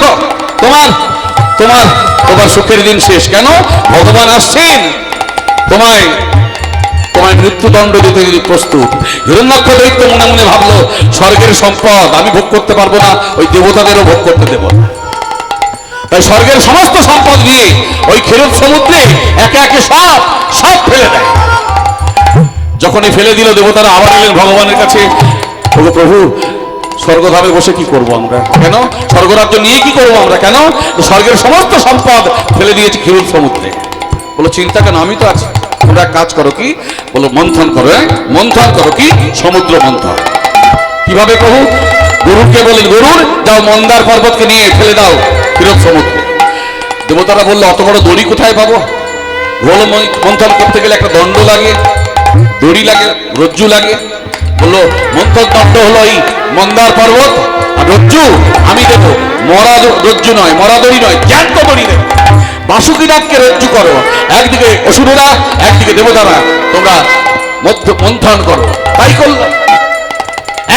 তোমার সুখের দিন শেষ। কেন? ভগবান আসছেন তোমায় মৃত্যুদণ্ড দিতে প্রস্তুত। হিরণ্যাক্ষ দৈত্য মনে মনে ভাবলো, স্বর্গের সম্পদ আমি ভোগ করতে পারবো না, ওই দেবতাদেরও ভোগ করতে দেব না। তাই স্বর্গের সমস্ত সম্পদ নিয়ে ওই ক্ষীরোদ সমুদ্রে একে একে সব ফেলে দেয়। যখনই ফেলে দিল, দেবতারা আবার এলেন ভগবানের কাছে, প্রভু, স্বর্গধামে বসে কি করব আমরা? কেন? স্বর্গরাজ্য নিয়ে কি করবো আমরা? কেন? স্বর্গের সমস্ত সম্পদ ফেলে দিয়েছি ক্ষীরোদ সমুদ্রে। বলো, চিন্তা কেন, আমি তো আছি। তোমরা কাজ করো কি? বলো, মন্থন করো। মন্থন করো কি? সমুদ্র মন্থন। কিভাবে প্রভু? গুরুকে বলেন, গুরুর যাও মন্দার পর্বতকে নিয়ে ফেলে দাও ক্ষীরোদ সমুদ্রে। দেবতারা বললো অত বড় দড়ি কোথায় পাবো? গোল মন্থন করতে গেলে একটা দণ্ড লাগে, দড়ি লাগে, রজ্জু লাগে। বললো মন্থন দণ্ড হলো এই মন্দার পর্বত, আর রজ্জু আমি দেবো। মরা রজ্জু নয়, মরা দড়ি নয়, জ্যান্ত দড়ি দেবো। বাসুকীনাথকে রজ্জু করো, একদিকে অসুরেরা, একদিকে দেবতারা, তোমরা মন্থন করো। তাই করলাম।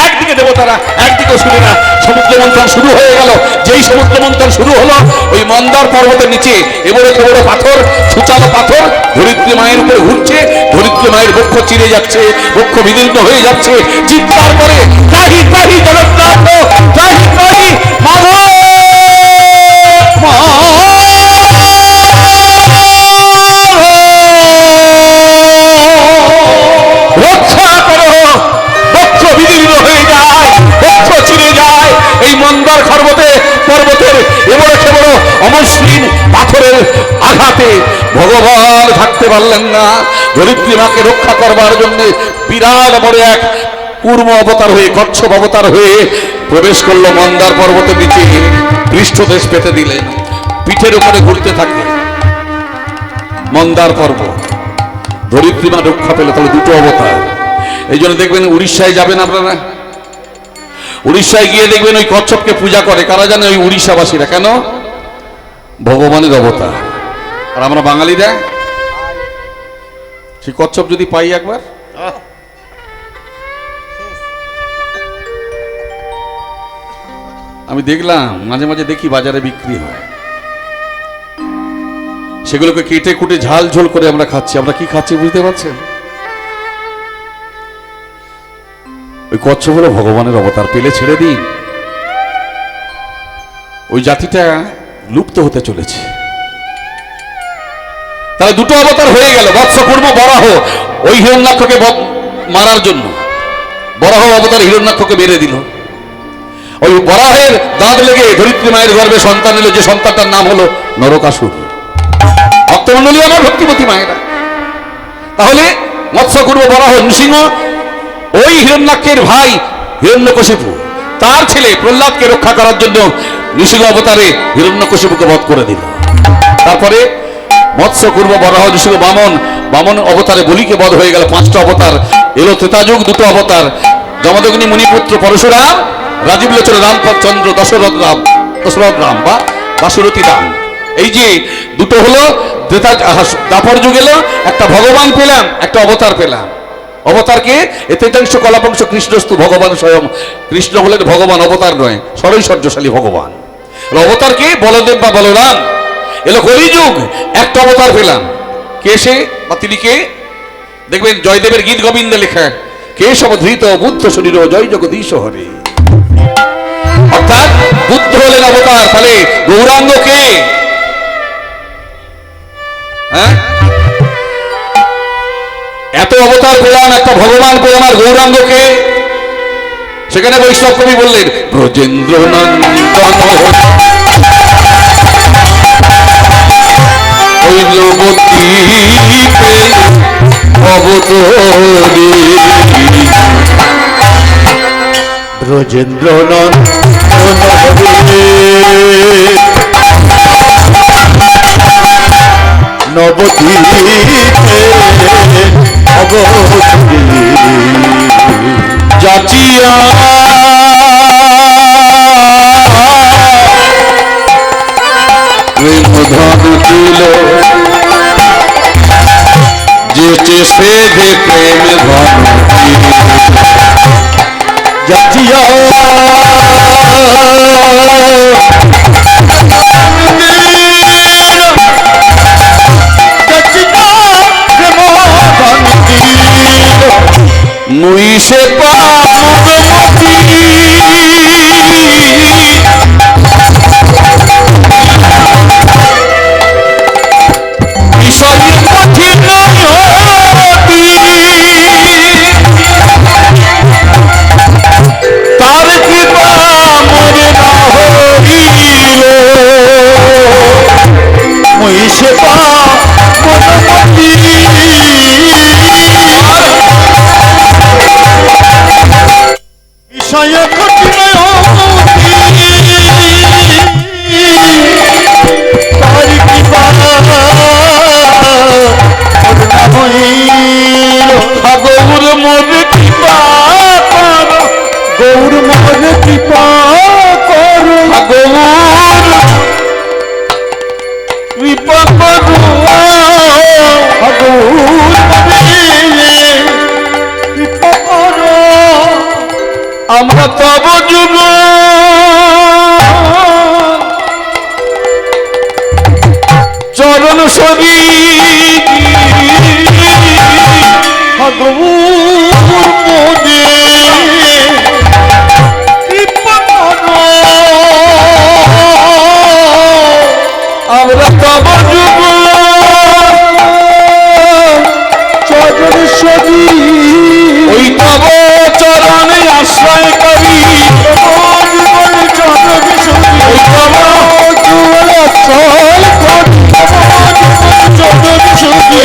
একদিকে দেবতারা, একদিকে অসুরেরা, সমুদ্র মন্থন শুরু হয়ে গেল। যেই সমুদ্র মন্থন শুরু হলো, ওই মন্দার পর্বতের নিচে এবড়ে খেবড়ে পাথর, সূচালো পাথর ধরিত্রী মায়ের উপরে ঘুরছে। ধরিত্রী মায়ের বক্ষ চিরে যাচ্ছে, বক্ষ বিদীর্ণ হয়ে যাচ্ছে। চিৎকার করে ত্রাহি ত্রাহি জগন্নাথ, ত্রাহি ত্রাহি মাধব, রক্ষা করো। বক্ষ বিদীর্ণ হয়ে যায়, বক্ষ চিরে যায়। এই মন্দার পর্বতের এবড়ে খেবড় অমসৃণ পাথরের আঘাতে ভগবান থাকতে পারলেন না। ধরিত্রী মাকে রক্ষা করবার জন্য বিরাট বড় এক পূর্ব অবতার হয়ে, কচ্ছপ অবতার হয়ে প্রবেশ করলো মন্দার পর্বতের নিচে। পৃষ্ঠদেশ পেতে দিলেন, পিঠের উপরে ঘুরতে থাকলেন মন্দার পর্বত। ধরিত্রী মা রক্ষা পেল। তাহলে দুটো অবতার। এই জন্য দেখবেন উড়িষ্যায় যাবেন আপনারা, উড়িষ্যায় গিয়ে দেখবেন ওই কচ্ছপকে পূজা করে। কারা জানে? ওই উড়িষ্যাবাসীরা। কেন? ভগবানের অবতার। আর আমরা বাঙালিরা সেই কচ্ছপ যদি পাই একবার, আমি দেখলাম মাঝে মাঝে দেখি বাজারে বিক্রি হয়, সেগুলোকে কেটে কুটে ঝাল ঝোল করে আমরা খাচ্ছি। আমরা কি খাচ্ছি বুঝতে পারছেন? ওই কচ্ছপ হলো ভগবানের অবতার। পেলে ছেড়ে দিন। ওই জাতিটা লুপ্ত হতে চলেছে। তাহলে দুটো অবতার হয়ে গেল। বৎসকুর্ম বরাহ ওই হিরণ্যাক্ষকে মারার জন্য বরাহ অবতার হিরণ্যাক্ষকে মেরে দিল। ওই বরাহের দাঁত লেগে ধরিত্রী মায়ের গর্ভে সন্তান এলো, যে সন্তানটার নাম হলো নরকাসুর। ভক্তমণ্ডলী আমার ভক্তিমতী মায়েরা, তাহলে মৎস্যকুর্ম বরাহ নৃসিংহ ওই হিরণ্যাক্ষের ভাই হিরণ্যকশিপু, তার ছেলে প্রহ্লাদকে রক্ষা করার জন্য নৃসিংহ অবতারে হিরণ্যকশিপুকে বধ করে দিল। তারপরে মৎস্যকুর্ম বরাহ নৃসিংহ বামন অবতারে বলিকে বধ হয়ে গেল। 5টা অবতার এলো। ত্রেতাযুগ 2টো অবতার, জমদগ্নি মুনিপুত্র পরশুরাম, রাজীব লোচন রামচন্দ্র, দশরথ রাম বা দাশরথী রাম। এই যে দুটো হলো। দ্বাপর যুগ এলো, একটা ভগবান পেলাম, একটা অবতার পেলাম। অবতারকে ত্রেতাংশ কলাপাংশ কৃষ্ণস্তু ভগবান স্বয়ং। কৃষ্ণ হলেন ভগবান, অবতার নয়, সরৈশ্বর্যশালী ভগবান। অবতারকে বলদেব বা বলরাম এলো। কলিযুগ একটা অবতার পেলাম। কে সে বা তিনি কে? দেখবেন জয়দেবের গীত গোবিন্দে লেখা, কেশব ধৃত বুদ্ধ শরীর জয় জগদীশ হরে। অর্থাৎ বুদ্ধ হলেন অবতার। তাহলে গৌরাঙ্গ কে? হ্যাঁ, এত অবতার পেলাম, একটা ভগবান পেলাম, আর গৌরাঙ্গকে? সেখানে বৈষ্ণব কবি বললেন ব্রজেন্দ্র ব্রজেন্দ্র নবদ্বীপে যাচিয়া প্রেমধন দিল, যেচে সেধে প্রেম ধন যাচিয়া মুই সে পামতি বিষয় কঠিন হতি, তার কৃপা মোরে না হই চরণ সরি আমরা তব যুগ চরণ সরি ওই তব চরণে আশ্রয় করি চরণ সরি ওই তব চরণ আশ্রয় করি চরণ সরি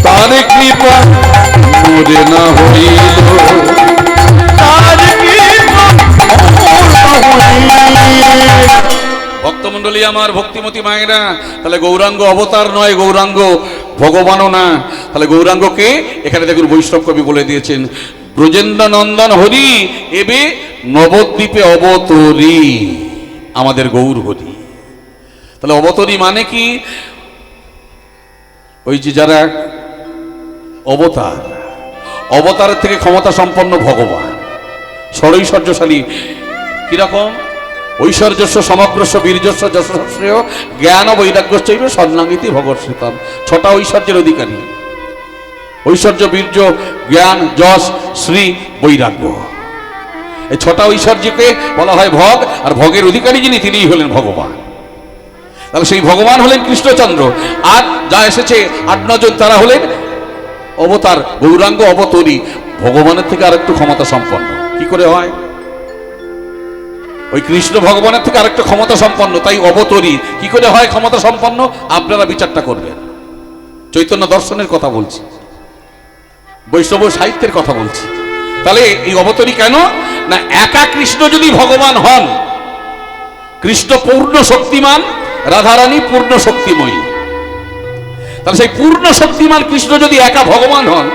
তার কৃপা মোরে না হইল ভক্তমন্ডলী আমার, ভক্তিমতী মায়েরা, তাহলে গৌরাঙ্গ অবতার নয়, গৌরাঙ্গ ভগবানও না। তাহলে গৌরাঙ্গকে এখানে দেখুন বৈষ্ণব কবি বলে দিয়েছেন, ব্রজেন্দ্র নন্দন হরি এবে নবদ্বীপে অবতরী আমাদের গৌর হরি। তাহলে অবতরী মানে কি? ওই যে যারা অবতার, অবতারের থেকে ক্ষমতা সম্পন্ন ভগবান, ষড়ৈশ্বর্যশালী। কিরকম? ঐশ্বর্যস্য সমগ্রস্য বীর্যস্য যশস্রেয় জ্ঞান বৈরাগ্যশ্চৈব সন্নাঙ্গিতি ভগবৎসৃতম। ছটা ঐশ্বর্যের অধিকারী, ঐশ্বর্য, বীর্য, জ্ঞান, যশ, শ্রী, বৈরাগ্য। এই ছটা ঐশ্বর্যকে বলা হয় ভগ, আর ভগের অধিকারী যিনি তিনিই হলেন ভগবান। তাহলে সেই ভগবান হলেন কৃষ্ণচন্দ্র, আর যা এসেছে 8-9 জন তারা হলেন অবতার। গৌরাঙ্গ অবতরী, ভগবানের থেকে আর একটু ক্ষমতা সম্পন্ন। কি করে হয়? ওই কৃষ্ণ ভগবানের থেকে আরেকটা ক্ষমতা সম্পন্ন, তাই অবতরী। কি করে হয় ক্ষমতা সম্পন্ন? আপনারা বিচারটা করবেন। চৈতন্য দর্শনের কথা বলছি, বৈষ্ণব সাহিত্যের কথা বলছি। তাহলে এই অবতরী কেন? না, একা কৃষ্ণ যদি ভগবান হন, কৃষ্ণ পূর্ণ শক্তিমান, রাধারানী পূর্ণ শক্তিময়ী। তাহলে সেই পূর্ণ শক্তিমান কৃষ্ণ যদি একা ভগবান হন,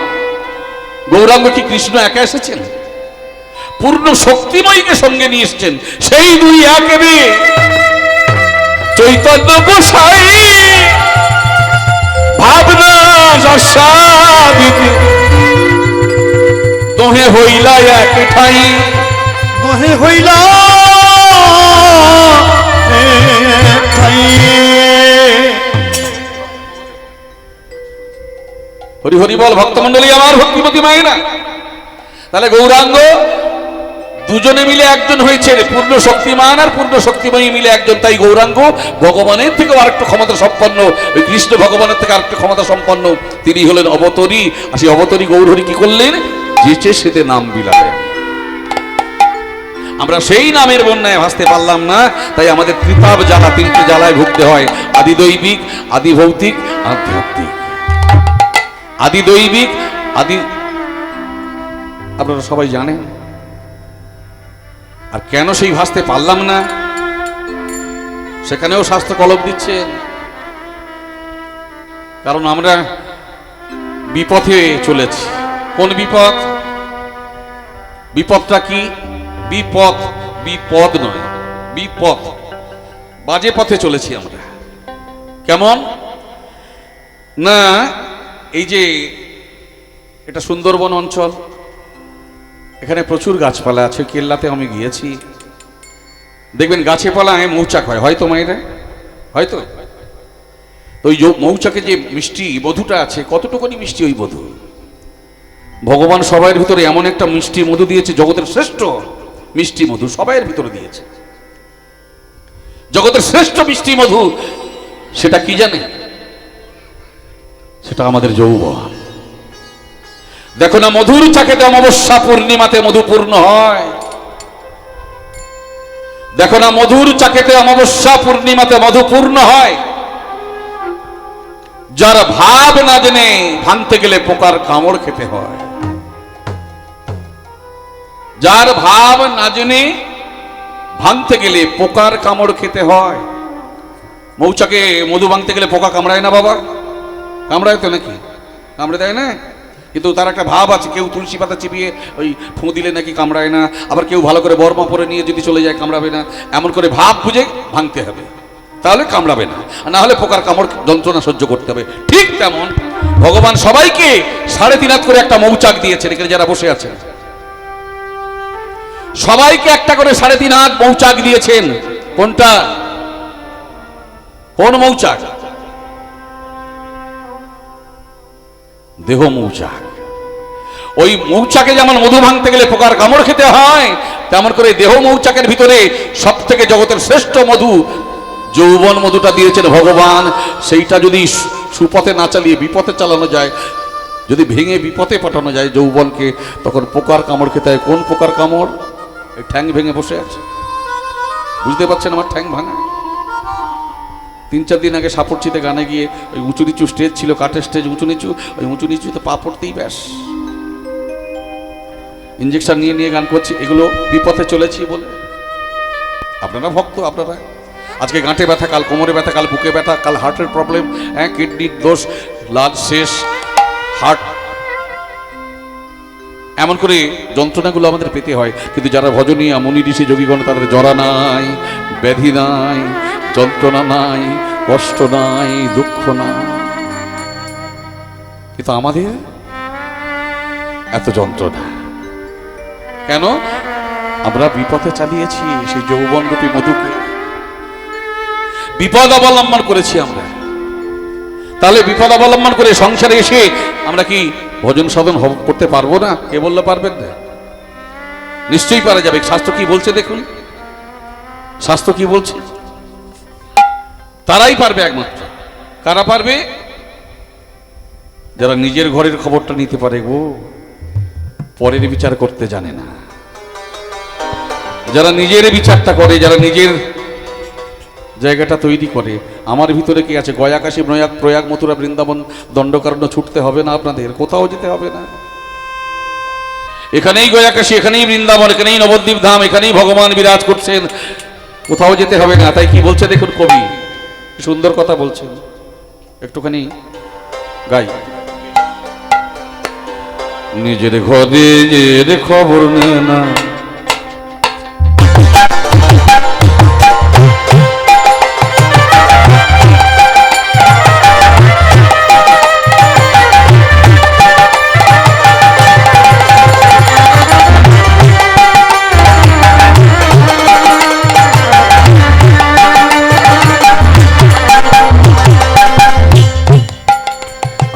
গৌরাঙ্গ কি কৃষ্ণ একা এসেছেন? পূর্ণ শক্তিময়ীকে সঙ্গে নিয়ে এসছেন। সেই দুই একেবে চৈতন্য গোসাই ভাবনা তোহে হইলা এক ঠাই, তোহে হইলা হরি হরি বল ভক্তমন্ডলী আমার, ভক্তিমতী মায়েরা। তাহলে গৌরাঙ্গ দুজনে মিলে একজন হয়েছে, পূর্ণ শক্তিমান আর পূর্ণ শক্তিময়ী মিলে একজন। তাই গৌরাঙ্গ ভগবানের থেকে আরেকটু ক্ষমতা সম্পন্ন, ওই কৃষ্ণ ভগবানের থেকে আরেকটু ক্ষমতা সম্পন্ন। তিনি হলেন অবতরী। আর সেই অবতরী গৌরহরি কি করলেন? যেচে সেতে নাম বিলালেন। আমরা সেই নামের বন্যায় ভাসতে পারলাম না, তাই আমাদের ত্রিতাপ জ্বালা, 3টে জ্বালায় ভুগতে হয়। আদি দৈবিক, আদি ভৌতিক, আধ্যাত্মিক। আদি দৈবিক, আদি আপনারা সবাই জানেন। আর কেন সেই ভাসতে পারলাম না, সেখানেও শাস্ত্র কলম দিচ্ছেন। কারণ আমরা বিপথে চলেছি। কোন বিপদ? বিপদটা কি? বিপদ, বিপদ নয়, বিপদ। বাজে পথে চলেছি আমরা। কেমন না, এই যে এটা সুন্দরবন অঞ্চল, এখানে প্রচুর গাছপালা আছে। কেল্লাতে আমি গিয়েছি, দেখবেন গাছে পালায় মৌচাক হয়, হয়তো মায়েরা, হয়তো। তো ওই মৌচাকে যে মিষ্টি মধুটা আছে, কতটুকুনি মিষ্টি ওই মধু। ভগবান সবাইয়ের ভিতরে এমন একটা মিষ্টি মধু দিয়েছে, জগতের শ্রেষ্ঠ মিষ্টি মধু সবাইয়ের ভিতরে দিয়েছে। জগতের শ্রেষ্ঠ মিষ্টি মধু, সেটা কি জানে? সেটা আমাদের যৌবন। দেখো না, মধুর চাকেতে অমাবস্যা পূর্ণিমাতে মধু পূর্ণ হয়। দেখো না, মধুর চাকেতে অমাবস্যা পূর্ণিমাতে মধু পূর্ণ হয়। যার ভাব না জেনে ভাঙতে গেলে পোকার কামড় খেতে হয়। যার ভাব না জেনে ভাঙতে গেলে পোকার কামড় খেতে হয়। মৌচাকে মধু ভাঙতে গেলে পোকা কামড়ায় না বাবা? কামড়ায় তো নাকি? কামড়ে দেয় না? কিন্তু তার একটা ভাব আছে, কেউ তুলসী পাতা চিবিয়ে ওই ফু দিলে নাকি কামড়ায় না, আবার কেউ ভালো করে বর্মা পরে নিয়ে যদি চলে যায় কামড়াবে না, এমন করে ভাব বুঝে ভাঙতে হবে, তাহলে কামড়াবে না, আর না হলে পোকার কামড় যন্ত্রণা সহ্য করতে হবে। ঠিক তেমন ভগবান সবাইকে 3.5 হাত করে একটা মৌচাক দিয়েছেন। এখানে যারা বসে আছেন সবাইকে একটা করে 3.5 হাত মৌচাক দিয়েছেন। কোনটা? কোন মৌচাক? দেহ মৌচাক। ওই মৌচাকে যেমন মধু ভাঙতে গেলে পোকার কামড় খেতে হয়, তেমন করে দেহ মৌচাকের ভিতরে সব থেকে জগতের শ্রেষ্ঠ মধু যৌবন মধুটা দিয়েছেন ভগবান। সেইটা যদি সুপথে না চালিয়ে বিপথে চালানো যায়, যদি ভেঙে বিপথে পাঠানো যায় যৌবনকে, তখন পোকার কামড় খেতে হয়। কোন পোকার কামড়? এই ঠ্যাং ভেঙে বসে আছে, বুঝতে পারছেন আমার ঠ্যাং ভাঙা। 3-4 দিন আগে সাপড়চিতে গানে গিয়ে ওই উঁচু নিচু স্টেজ ছিল, কাঠের স্টেজ, উঁচু নিচু, ওই উঁচু নিচুতে পা পড়তেই ব্যাস ইঞ্জেকশন নিয়ে নিয়ে গান করছি, এগুলো বিপথে চলেছি বলে। আপনারা ভক্ত, আপনারা আজকে গাঁটে ব্যথা, কাল কোমরে ব্যথা, কাল বুকে ব্যথা, কাল হার্টের প্রবলেম, হ্যাঁ কিডনির দোষ, লাল শেষ, হার্ট, এমন করে যন্ত্রণাগুলো আমাদের পেতে হয়। কিন্তু যারা ভজনীয় মুনি ঋষি যোগীগণ, তাদের জরা নাই, ব্যাধি নাই, যন্ত্রণা নাই, কষ্ট নাই, দুঃখ নাই। কিন্তু আমাদের এত যন্ত্রণা কেন? আমরা বিপথে চালিয়েছি সেই যৌবনরূপী মধুকে, বিপদ অবলম্বন করেছি আমরা। তাহলে বিপদ অবলম্বন করে সংসারে এসে আমরা কি ভজন সাধন করতে পারবো না? কে বললে পারবেন না? নিশ্চয়ই পারা যাবে। শাস্ত্র কি বলছে দেখুন, শাস্ত্র কি বলছে? তারাই পারবে একমাত্র। কারা পারবে? যারা নিজের ঘরের খবরটা নিতে পারে গো, পরের বিচার করতে জানে না। যারা নিজের বিচারটা করে, যারা নিজের জায়গাটা তৈরি করে। আমার ভিতরে কি আছে? গয়া, কাশী, প্রয়াগ, মথুরা, বৃন্দাবন, দণ্ডকারণ্য ছুটতে হবে না আপনাদের, কোথাও যেতে হবে না। এখানেই গয়া, কাশী, এখানেই বৃন্দাবন, এখানেই নবদ্বীপ ধাম, এখানেই ভগবান বিরাজ করছেন, কোথাও যেতে হবে না। তাই কি বলছে দেখুন কবি, সুন্দর কথা বলছেন, একটুখানি গাই। নিজের ঘরে খবর নে না,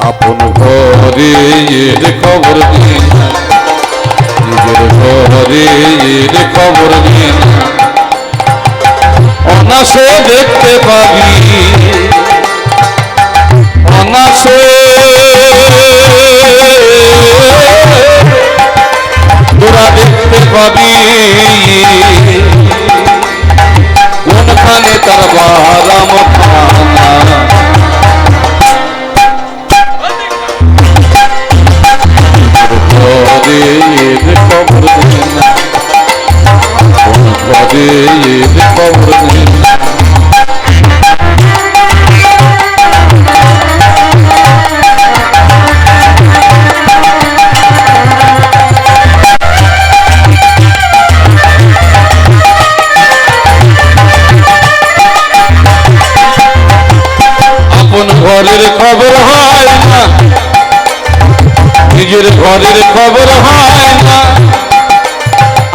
আপন ঘরের খবর নিয়ে না, নিজের ঘরের খবর নিয়ে না, অনাসে দেখতে পাবি, অনাসে তোরা দেখতে পাবি, কোনখানে তার বারাম খানা। খবর নেই না, খবর নেই না। আপন ঘরের খবর হয় না, নিজের ঘরের খবর হয় না।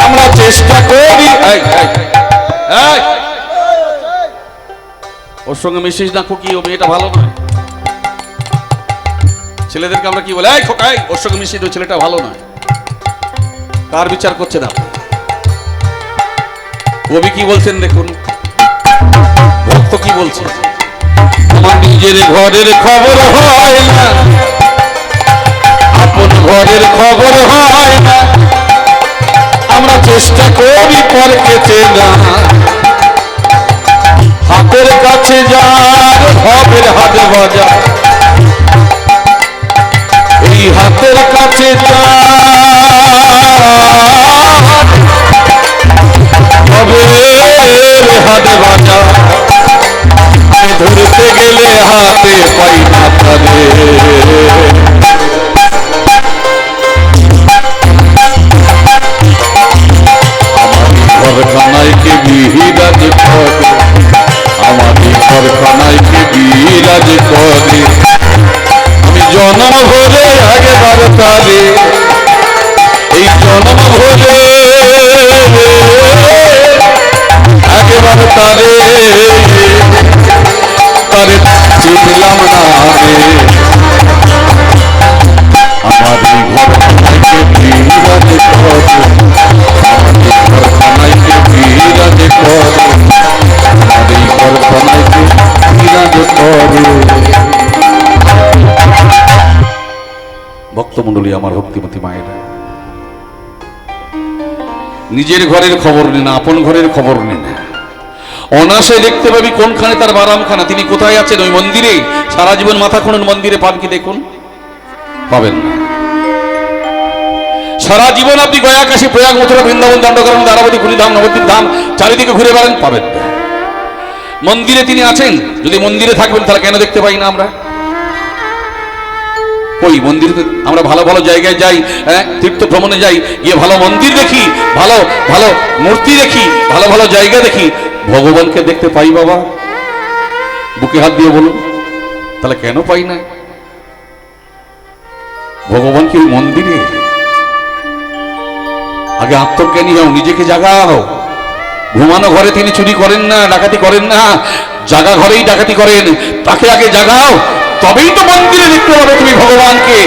আমরা চেষ্টা করি, ওর সঙ্গে মিশিস না খুকি, ও মেয়েটা ভালো নয়। ছেলেদেরকে আমরা কি বলে, এই খোকাই ওর সঙ্গে মিশিস, ওই ছেলেটা ভালো নয়। কার বিচার করছেন আপনি? কবি কি বলছেন দেখুন, ভক্ত কি বলছেন? আমার নিজের ঘরের খবর হয় না, আপন ঘরের খবর হয় না। আমরা চেষ্টা করি পরকে চেনা, হাতের কাছে যার ভবের হাত বাজা, এই হাতের কাছে ভবের হাত বাজা, ধরতে গেলে হাতে পাই না তাদের। নিজের ঘরের খবর হয় না, আপন ঘরের খবর হয় না। আমরা চেষ্টা করি পরকে চেনা, হাতের কাছে যার ভবের হাত বাজা, এই হাতের কাছে ভবের হাত বাজা, ধরতে গেলে হাতে পাই না তাদের। ভক্তমণ্ডলী, আমার ভক্তিমতী মায়েরা, নিজের ঘরের খবর নে না, আপন ঘরের খবর নে না। অনাসে দেখতে পাবি কোনখানে তার বারামখানা, তিনি কোথায় আছেন ওই মন্দিরে। সারা জীবন মাথা খুঁড়ুন, মন্দিরে পান কি দেখুন? পাবেন না। সারা জীবন আপনি গয়া, কাশী, প্রয়াগ, মথুরা, বৃন্দাবন, দণ্ডকারণ্য, দ্বারাবতী, পুরীধাম, নবদ্বীপ ধাম চারিদিকে ঘুরে বেড়ান, পাবেন না। মন্দিরে তিনি আছেন, যদি মন্দিরে থাকবেন তাহলে কেন দেখতে পাই না আমরা? কই মন্দিরে আমরা ভালো ভালো জায়গায় যাই, হ্যাঁ, তীর্থ ভ্রমণে যাই, গিয়ে ভালো মন্দির দেখি, ভালো ভালো মূর্তি দেখি, ভালো ভালো জায়গা দেখি, ভগবানকে দেখতে পাই বাবা? বুকে হাত দিয়ে বলুন, তাহলে কেন পাই না? ভগবান কি মন্দিরে? আগে আত্মজ্ঞানী হও, নিজেকে জাগাও। ঘুমানো ঘরে তিনি চুরি করেন না, ডাকাতি করেন না, জাগা ঘরেই ডাকাতি করেন। তাকে আগে জাগাও, তবেই তো মন্দিরে দেখতে পাবে তুমি ভগবানকে।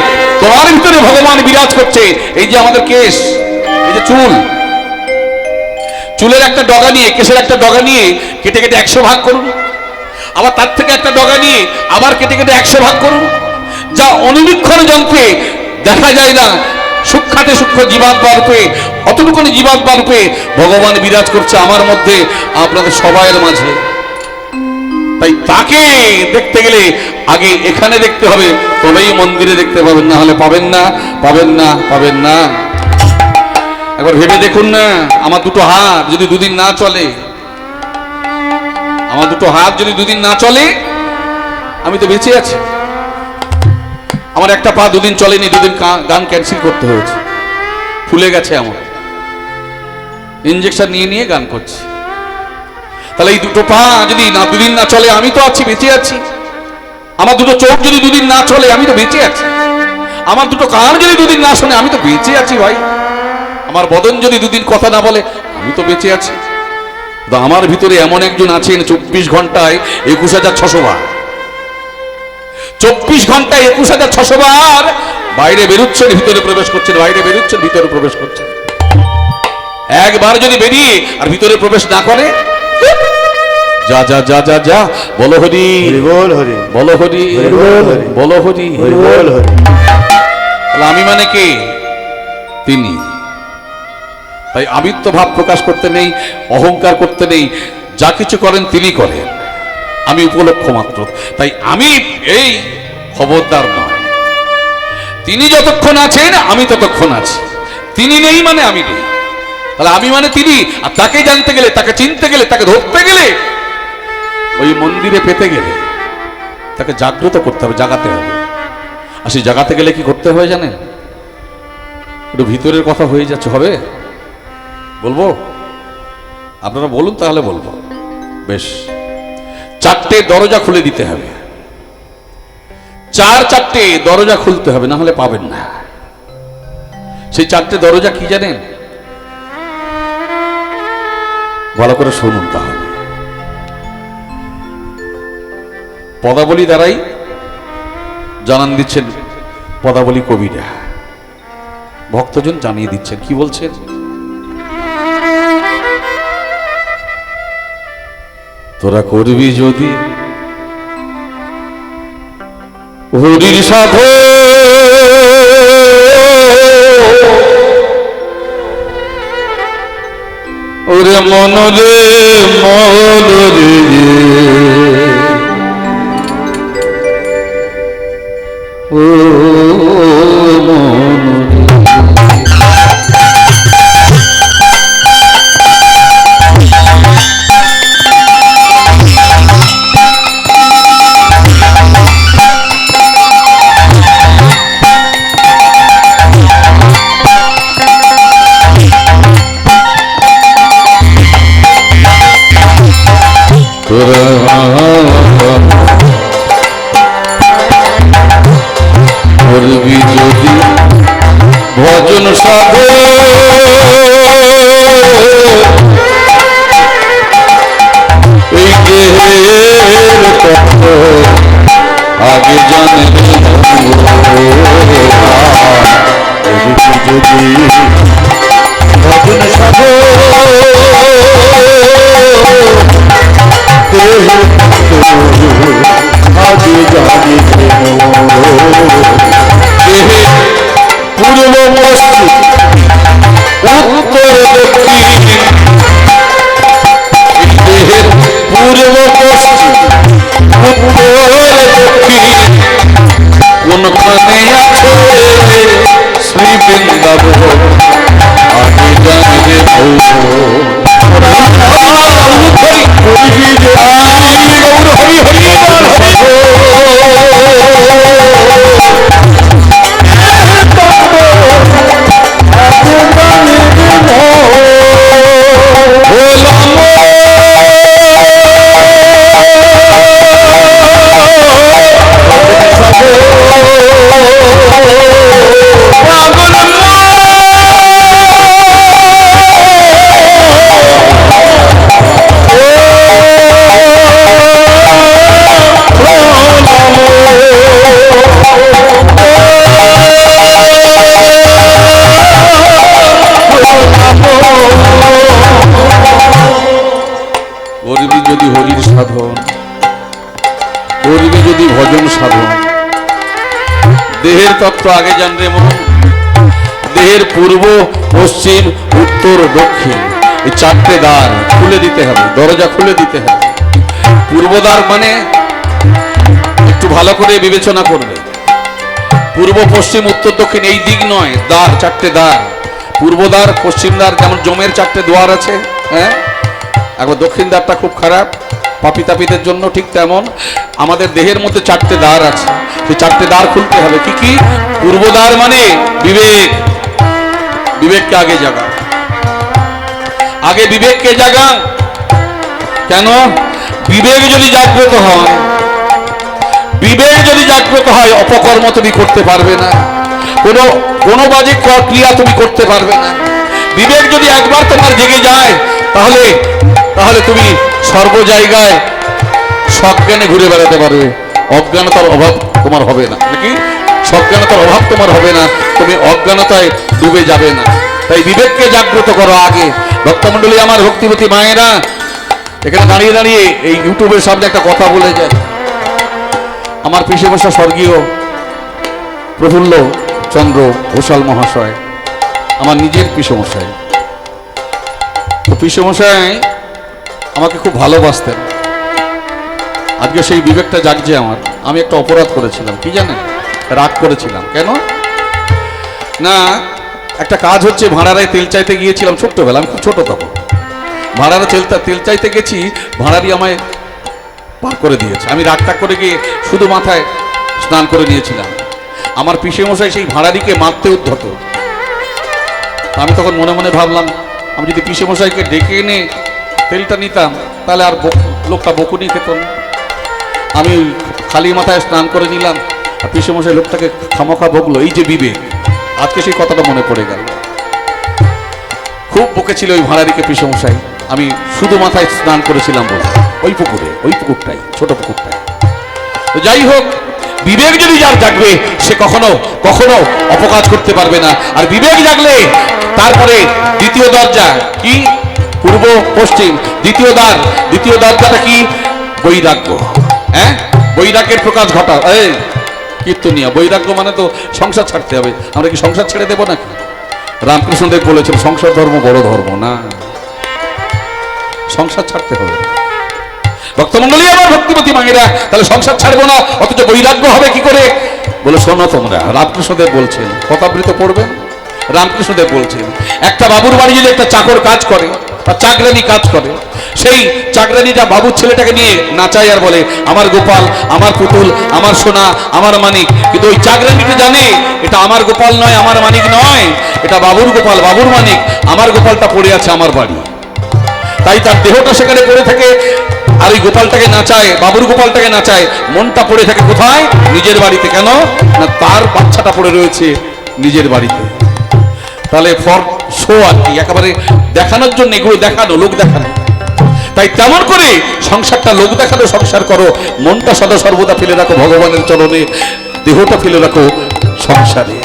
তোমার ভিতরে ভগবান বিরাজ করছে। এই যে আমাদের কেশ, এই যে চুল, চুলের একটা ডগা নিয়ে, কেশের একটা ডগা নিয়ে কেটে কেটে 100 ভাগ করুন, আবার তার থেকে একটা ডগা নিয়ে আবার কেটে কেটে 100 ভাগ করুন। যা অনুবীক্ষণ যন্ত্রে দেখা যায় না, সূক্ষ্মাতে সূক্ষ্ম জীবাত্মা রূপে, অতটুকুনি জীবাত্মা রূপে ভগবান বিরাজ করছে আমার মধ্যে, আপনাদের সবাইয়ের মাঝে। তাই তাকে দেখতে গেলে আগে এখানে দেখতে হবে, তবেই মন্দিরে দেখতে পাবেন, না হলে পাবেন না, পাবেন না, পাবেন না। একবার ভেবে দেখুন না, আমার দুটো হাত যদি দুদিন না চলে, আমার দুটো হাত যদি দুদিন না চলে, আমি তো বেঁচে আছি। আমার একটা পা দুদিন চলেনি, দুদিন গান ক্যান্সেল করতে হয়েছে, ফুলে গেছে, আমার ইঞ্জেকশন নিয়ে নিয়ে গান করছি। তাহলে এই দুটো পা যদি না দুদিন না চলে, আমি তো আছি, বেঁচে আছি। আমার দুটো চোখ যদি দুদিন না চলে, আমি তো বেঁচে আছি। আমার দুটো কান যদি দুদিন না শোনে, আমি তো বেঁচে আছি ভাই। আমার বদন যদি দুদিন কথা না বলে, আমি তো বেঁচে আছি। তো আমার ভিতরে এমন একজন আছেন 24 ঘন্টায় 21,600 বার, 24 ঘন্টায় 21,600 বার বাইরে বেরোচ্ছেন, ভিতরে প্রবেশ করছেন, বাইরে বেরোচ্ছেন, ভিতরে প্রবেশ করছেন। একবার যদি বেরিয়ে আর ভিতরে প্রবেশ না করে, যা যা যা যা যা, বলো হরি বল, হরি বলো, হরি বলো, হরি বল, হরি। তাহলে আমি মানে কে? তিনি। তাই আমিত্ব ভাব প্রকাশ করতে নেই, অহংকার করতে নেই। যা কিছু করেন তিনি করেন, আমি উপলক্ষ মাত্র। তাই আমি এই খবরদার নয়। তিনি যতক্ষণ আছেন আমি ততক্ষণ আছি, তিনি নেই মানে আমি নেই। তাহলে আমি মানে তিনি। আর তাকে জানতে গেলে, তাকে চিনতে গেলে, তাকে ধরতে গেলে, ওই মন্দিরে পেতে গেলে তাকে জাগ্রত করতে হবে, জাগাতে হবে। আর সেই জাগাতে গেলে কি করতে হবে জানেন? একটু ভিতরের কথা হয়ে যাচ্ছে, হবে? বলবো? আপনারা বলুন, তাহলে বলবো। বেশ, 4টে দরজা খুলে দিতে হবে, 4টে দরজা খুলতে হবে, না হলে পাবেন না। সেই 4টে দরজা কি জানেন? ভালো করে শুনুন তাহলে। পদাবলী দ্বারাই জানান দিচ্ছেন পদাবলী কবিরা, ভক্তজন জানিয়ে দিচ্ছেন। কি বলছেন? তোরা করবি যদি হরির সাধন, ওরে মন রে মন রে, ও মন রে। করবি যদি ভজন সাধন, এই দেহের তত্ত্ব আগে জানে, যদি ভজন সাধন আগে জানি, দেহে গাবো আগে জানবে যদি হরির সাধন করবি যদি ভজন সাধন দেহের তত্ত্ব আগে জানবে মন দেহের পূর্ব পশ্চিম উত্তর দক্ষিণ এই চারটে দ্বার খুলে দিতে হবে দরজা খুলে দিতে হবে পূর্ব দ্বার মানে একটু ভালো করে বিবেচনা করবে পূর্ব পশ্চিম উত্তর দক্ষিণ এই দিক নয় দ্বার চারটে দ্বার পূর্ব দ্বার পশ্চিম দ্বার যেমন জমের চারটে দ্বার আছে হ্যাঁ একবার দক্ষিণ দ্বারটা খুব খারাপ পাপী তাপীদের জন্য ঠিক তেমন আমাদের দেহের মধ্যে চারটে দ্বার আছে সেই চারটে দ্বার খুলতে হবে কি কি পূর্ব দ্বার মানে বিবেক বিবেককে আগে জাগা আগে বিবেককে জাগা কেন বিবেক যদি জাগ্রত হয় বিবেক যদি জাগ্রত হয় অপকর্ম তুমি করতে পারবে না কোনো বাজে ক্রিয়া তুমি করতে পারবে না বিবেক যদি একবার তোমার জেগে যায় তাহলে তাহলে তুমি সর্ব জায়গায় সজ্ঞানে ঘুরে বেড়াতে পারবে অজ্ঞানতার অভাব তোমার হবে না নাকি সজ্ঞানতার অভাব তোমার হবে না তুমি অজ্ঞানতায় ডুবে যাবে না তাই বিবেককে জাগ্রত করো আগে ভক্তমণ্ডলী আমার ভক্তিবতী মায়েরা এখানে দাঁড়িয়ে দাঁড়িয়ে এই ইউটিউবের সামনে একটা কথা বলে যায় আমার পিসে বসা স্বর্গীয় প্রফুল্ল চন্দ্র ঘোষাল মহাশয় আমার নিজের পিসমশাই তো পিসমশাই আমাকে খুব ভালোবাসতেন আজকে সেই বিবেকটা জাগছে আমার আমি একটা অপরাধ করেছিলাম কি জানেন রাগ করেছিলাম কেন না একটা কাজ হচ্ছে ভাড়ারায় তেল চাইতে গিয়েছিলাম ছোট্টবেলা আমি খুব ছোট তখন ভাড়ারা তেল চাইতে গেছি ভাড়ারি আমায় পার করে দিয়েছে আমি রাগটাগ করে গিয়ে শুধু মাথায় স্নান করে নিয়েছিলাম আমার পিসেমশাই সেই ভাড়ারিকে মারতে উদ্ধত আমি তখন মনে মনে ভাবলাম আমি যদি পিসেমশাইকে ডেকে এনে তেলটা নিতাম তাহলে আর লোকটা বকুনি খেত না আমি খালি মাথায় স্নান করে নিলাম আর পিসেমশাই লোকটাকে খামোখা বকলো এই যে বিবেক আজকে সেই কথাটা মনে পড়ে গেল খুব বকেছিল ওই ভাড়ারিকে পিসেমশাই আমি শুধু মাথায় স্নান করেছিলাম বলে ওই পুকুরটাই ছোট পুকুরটাই তো যাই হোক বিবেক যদি যার জাগবে সে কখনো কখনো অপকাজ করতে পারবে না আর বিবেক জাগলে তারপরে দ্বিতীয় দরজা কি পূর্ব পশ্চিম দ্বিতীয় দরজাটা কি বৈরাগ্য হ্যাঁ বৈরাগ্যের প্রকাশ ঘটা এই কীর্তনিয়া বৈরাগ্য মানে তো সংসার ছাড়তে হবে আমরা কি সংসার ছেড়ে দেবো নাকি রামকৃষ্ণদেব বলেছেন সংসার ধর্ম বড় ধর্ম না সংসার ছাড়তে হবে ভক্তমণ্ডলী আমার ভক্তিপতি মায়েরা তাহলে সংসার ছাড়বো না অথচ বৈরাগ্য হবে কি করে বলে শোনো তোমরা রামকৃষ্ণদেব বলছেন কথাবৃত পড়বেন রামকৃষ্ণদেব বলছেন একটা বাবুর বাড়ি যদি একটা চাকর কাজ করে বা চাকরানি কাজ করে সেই চাকরানিটা বাবুর ছেলেটাকে নিয়ে নাচায় আর বলে আমার গোপাল আমার পুতুল আমার সোনা আমার মানিক কিন্তু ওই চাকরানিটা জানে এটা আমার গোপাল নয় আমার মানিক নয় এটা বাবুর গোপাল বাবুর মানিক আমার গোপালটা পড়ে আছে আমার বাড়ি তাই তার দেহটা সেখানে পড়ে থাকে আর ওই গোপালটাকে নাচায় বাবুর গোপালটাকে নাচায় মনটা পড়ে থাকে কোথায় নিজের বাড়িতে কেন না তার বাচ্চাটা পড়ে রয়েছে নিজের বাড়িতে তাহলে ফর শো আর কি একেবারে দেখানোর জন্য এগুলো দেখানো লোক দেখানো তাই তেমন করে সংসারটা লোক দেখানো সংসার করো মনটা সদা সর্বদা ফেলে রাখো ভগবানের চরণে দেহটা ফেলে রাখো সংসারে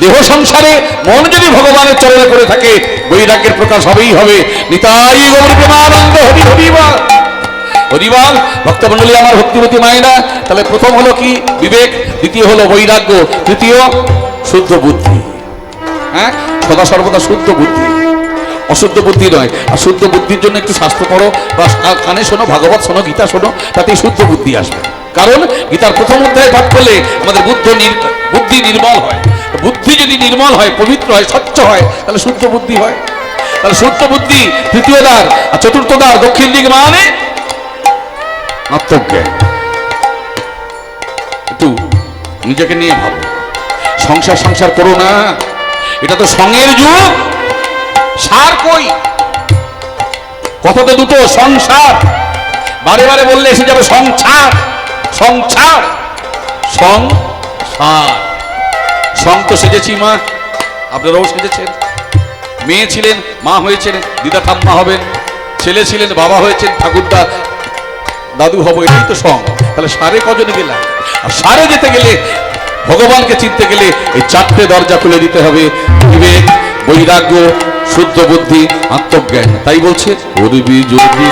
দেহ সংসারে মন যদি ভগবানের চরণে করে থাকে বৈরাগ্যের প্রকাশ হবেই হবে নিতাই গৌর প্রেমানন্দ হরি হরিবল হরিবল ভক্তমণ্ডলী আমার ভক্তিবতী মায়েরা তাহলে প্রথম হলো কি বিবেক দ্বিতীয় হলো বৈরাগ্য তৃতীয় শুদ্ধ বুদ্ধি হ্যাঁ সদা সর্বদা শুদ্ধ বুদ্ধি অশুদ্ধ বুদ্ধি নয় আর শুদ্ধ বুদ্ধির জন্য একটু শাস্ত্র পড়ো বা কানে শোনো ভাগবত শোনো গীতা শোনো তাতেই শুদ্ধ বুদ্ধি আসবে কারণ গীতার প্রথম অধ্যায় পাঠ করলে আমাদের বুদ্ধি নির্মল হয় বুদ্ধি যদি নির্মল হয়, পবিত্র হয়, স্বচ্ছ হয়, তাহলে শুদ্ধ বুদ্ধি হয়। তাহলে শুদ্ধ বুদ্ধি তৃতীয় দ্বার, আর চতুর্থ দ্বার দক্ষিণ দিক মানে আত্মজ্ঞান। একটু নিজেকে নিয়ে ভাবো, সংসার সংসার করো না, এটা তো সঙ্গের যুগ। সার কই? কথা তো দুটো, সংসার। বারে বারে বললে এসে যাবে সংসার, সংসার, সংসার। সং তো সেজেছি মা, আপনারাও সেজেছেন। মেয়ে ছিলেন, মা হয়েছেন, দিদা ঠাম্মা হবেন। ছেলে ছিলেন, বাবা হয়েছেন, ঠাকুরদা দাদু হব, এটাই তো সং। তাহলে সারে কজনে গেলাম? আর সারে যেতে গেলে, ভগবানকে চিনতে গেলে এই চারটে দরজা খুলে দিতে হবে: বিবেক, বৈরাগ্য, শুদ্ধ বুদ্ধি, আত্মজ্ঞান। তাই বলছে করবি যদি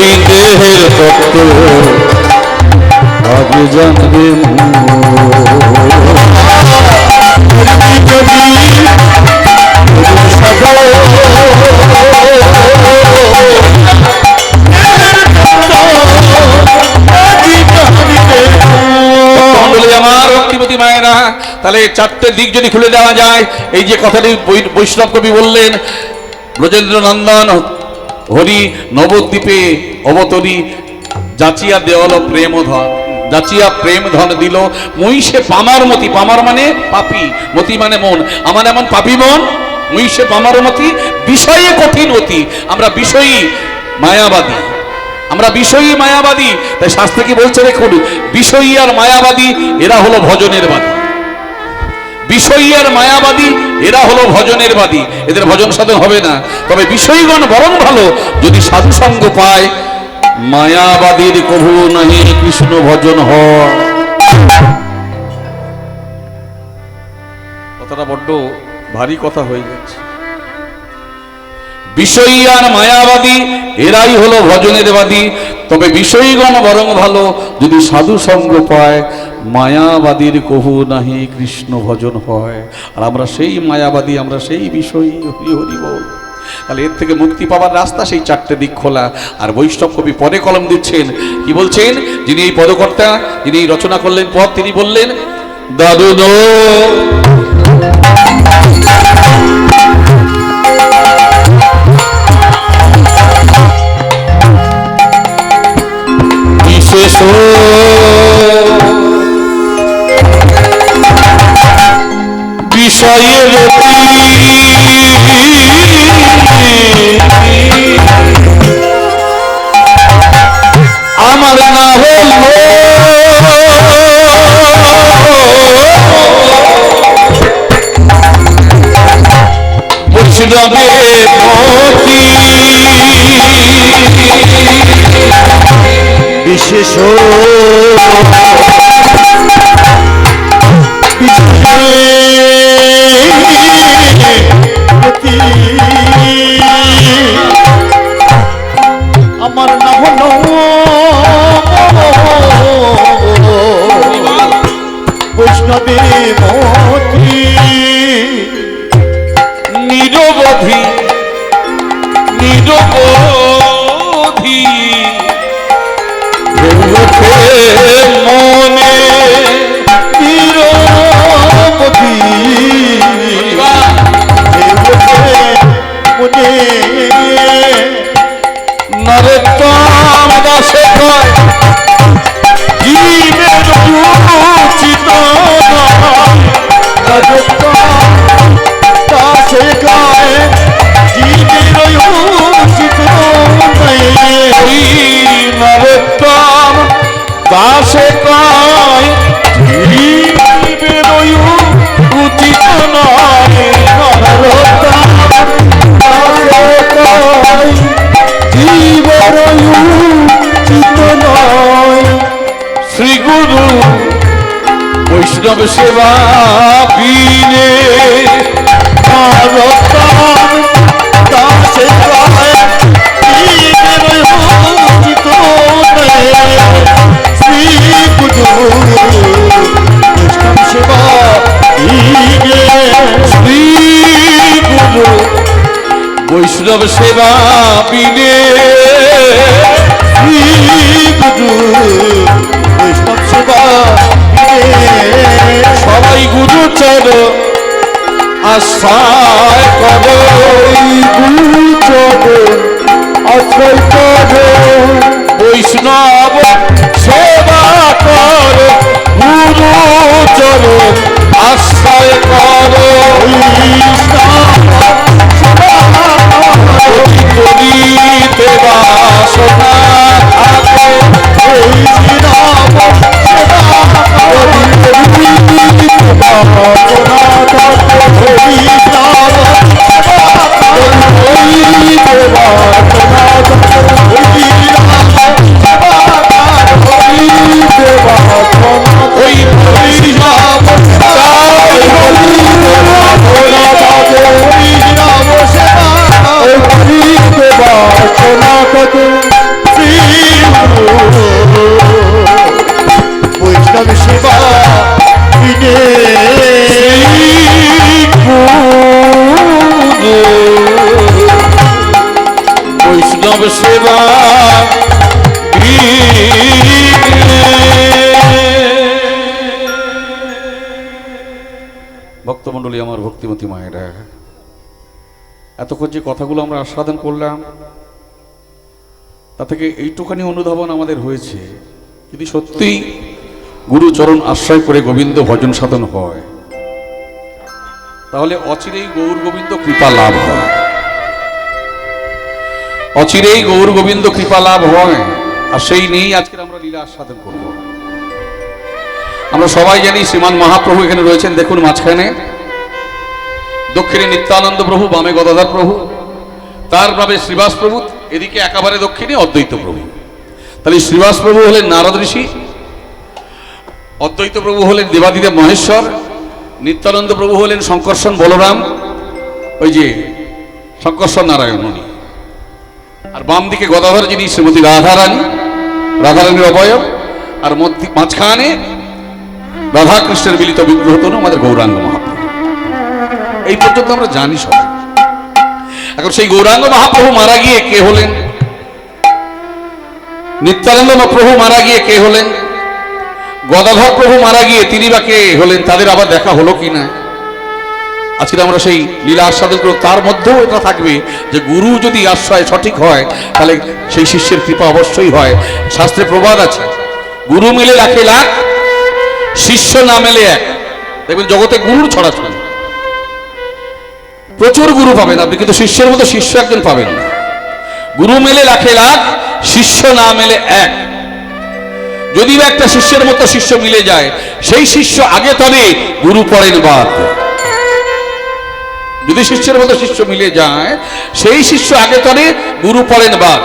এই দেহের তত্ত্ব আগে জানবে আমার ভক্তিপতি মায়েরা। তাহলে চারটে দিক যদি খুলে দেওয়া যায়, এই যে কথাটি বৈষ্ণব কবি বললেন, ব্রজেন্দ্র নন্দন হরি নবদ্বীপে অবতরী যাচিয়া দেওয়াল প্রেম ধন, যাচিয়া প্রেম ধন দিল মহিষে পামার মতি। পামার মানে পাপী, মতি মানে মন। আমার এমন পাপী মন, মহিষে পামার মতি, বিষয়ে কঠিন অতি। আমরা বিষয়ী মায়াবাদী, আমরা বিষয়ী মায়াবাদী। তাই শাস্ত্রে কি বলছে দেখুন, বিষয়ী আর মায়াবাদী এরা হলো ভজনের বাদী। বিষয়ী আর মায়াবাদী এরা হলো ভজনের বাদী, এদের ভজন সাধন হবে না। তবে বিষয়ীগণ বরং ভালো যদি সাধু সঙ্গ পায়। মায়াবাদীর কভু নাহি কৃষ্ণ ভজন হয়। কথাটা বড্ড ভারী কথা হয়ে যাচ্ছে। বিষয়ী আর মায়াবাদী এরাই হলো ভজনের বাদী। তবে বিষয়ীগণ বরং ভালো যদি সাধু সঙ্গ পায়। মায়াবাদীর কভু নাহি কৃষ্ণ ভজন হয়। আর আমরা সেই মায়াবাদী, আমরা সেই বিষয়ী। হরি হরি বল। তাহলে এর থেকে মুক্তি পাওয়ার রাস্তা সেই চারটে দিক খোলা। আর বৈষ্ণব কবি পদে কলম দিচ্ছেন, কি বলছেন? যিনি এই পদকর্তা, যিনি রচনা করলেন পদ, তিনি বললেন দারুণ বিশেষ বিষয়ের আমার না হল বৈষ্ণবের মতি বিশেষ আমার না হলো বৈষ্ণবে মতি নিরবধি নিরবধি মনে নিরবধি মনে নরোত্তম দাসে কয় জীবের উচিত দাসে কয় জীবের উচিত নরোত্তম দাসে কয় জীবের উচিত নয়। শ্রী গুরু বৈষ্ণব সেবা বিনে দাসে কয় জীবের উচিত শ্রী গুরু বৈষ্ণব সেবা শ্রী গুরু বৈষ্ণব সেবা বিনে শ্রী গুরু বৈষ্ণব সেবা সবাই গুরু চরণ আশ্রয় করো, গুরু চরণ আশ্রয় করো, বৈষ্ণব সেবা করো, গুরু চরণ আশ্রয় করো, করিতে বাসনা থাকো, ওই বৈষ্ণব বৈষ্ণব সেবা বিনে বৈষ্ণব সেবা ভক্তমণ্ডলী, আমার ভক্তিমতী মায়েরা, এতক্ষণ যে কথাগুলো আমরা আস্বাদন করলাম তা থেকে এইটুখানি অনুধাবন আমাদের হয়েছে, যদি সত্যি গুরুচরণ আশ্রয় করে গোবিন্দ ভজন সাধন হয় তাহলে অচিরেই গৌর গোবিন্দ কৃপা লাভ হয়, অচিরেই গৌর গোবিন্দ কৃপা লাভ হয়। আর সেই নিয়েই আজকে আমরা লীলা আস্বাদন করব। আমরা সবাই জানি শ্রীমান মহাপ্রভু এখানে রয়েছেন, দেখুন মাঝখানে দক্ষিণে নিত্যানন্দ প্রভু, বামে গদাধর প্রভু, তার বামে শ্রীবাস প্রভু, এদিকে একেবারে দক্ষিণে অদ্বৈত প্রভু। তাহলে শ্রীবাস প্রভু হলেন নারদ ঋষি, অদ্বৈত প্রভু হলেন দেবাদিদেব মহেশ্বর, নিত্যানন্দ প্রভু হলেন শঙ্কর্ষণ বলরাম, ওই যে শঙ্কর্ষণ নারায়ণ উনি, আর বাম দিকে গদাধর যিনি শ্রীমতী রাধারানী, রাধারানীর অবয়ব, আর মাঝখানে রাধাকৃষ্ণের মিলিত বিগ্রহ তনু আমাদের গৌরাঙ্গ মহাপ্রভু। এই পর্যন্ত আমরা জানি সবাই। এখন সেই গৌরাঙ্গ মহাপ্রভু মারা গিয়ে কে হলেন, নিত্যানন্দ প্রভু মারা গিয়ে কে হলেন, গদাধর প্রভু মারা গিয়ে তিনি বা কে হলেন, তাদের আবার দেখা হলো কিনা আজকে আমরা সেই লীলা আস্বাদন করব। তার মধ্যেও এটা থাকবে যে গুরু যদি আশ্রয় সঠিক হয় তাহলে সেই শিষ্যের কৃপা অবশ্যই হয়। শাস্ত্রে প্রবাদ আছে, গুরু মিলে লাখে লাখ, শিষ্য না মেলে এক। দেখবেন জগতে গুরুর ছড়াছড়ি, প্রচুর গুরু পাবেন আপনি, কিন্তু শিষ্যের মতো শিষ্য একজন পাবেন না। গুরু মেলে লাখে লাখ, শিষ্য না মেলে এক। যদি বা একটা শিষ্যের মতো শিষ্য মিলে যায়, সেই শিষ্য আগে তবে, গুরু পরের বাদ। যদি শিষ্যের মতো শিষ্য মিলে যায়, সেই শিষ্য আগে তরে, গুরু পরেন বাদ।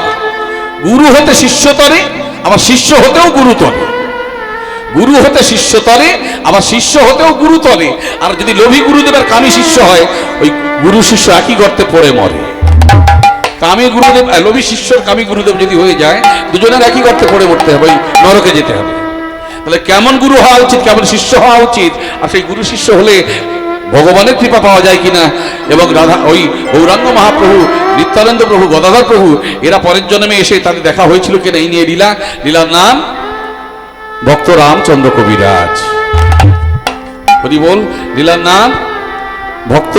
গুরু হতে শিষ্য তরে, আবার শিষ্য হতেও গুরু তরে। গুরু হতে শিষ্য তরে, আবার শিষ্য হতেও গুরু তরে। আর যদি লোভী গুরুদেবের কামী শিষ্য হয়, ওই গুরু শিষ্য একই গর্তে পড়ে মরে। কামী গুরুদেব, লোভী শিষ্যর কামী গুরুদেব যদি হয়ে যায়, দুজনের একই গর্তে পড়ে মরতে হবে, ওই নরকে যেতে হবে। তাহলে কেমন গুরু হওয়া উচিত, কেমন শিষ্য হওয়া উচিত, আর সেই গুরু শিষ্য হলে ভগবানের কৃপা পাওয়া যায় কিনা। এবং রাধা, ওই গৌরাঙ্গ মহাপ্রভু, নিত্যানন্দ প্রভু, গদাধর প্রভু, এরা পরের জন্মে এসে তাদের দেখা হয়েছিল কিনা এই নিয়ে লীলা। লীলার নাম ভক্ত রামচন্দ্র কবিরাজ। হরি বল। লীলার নাম ভক্ত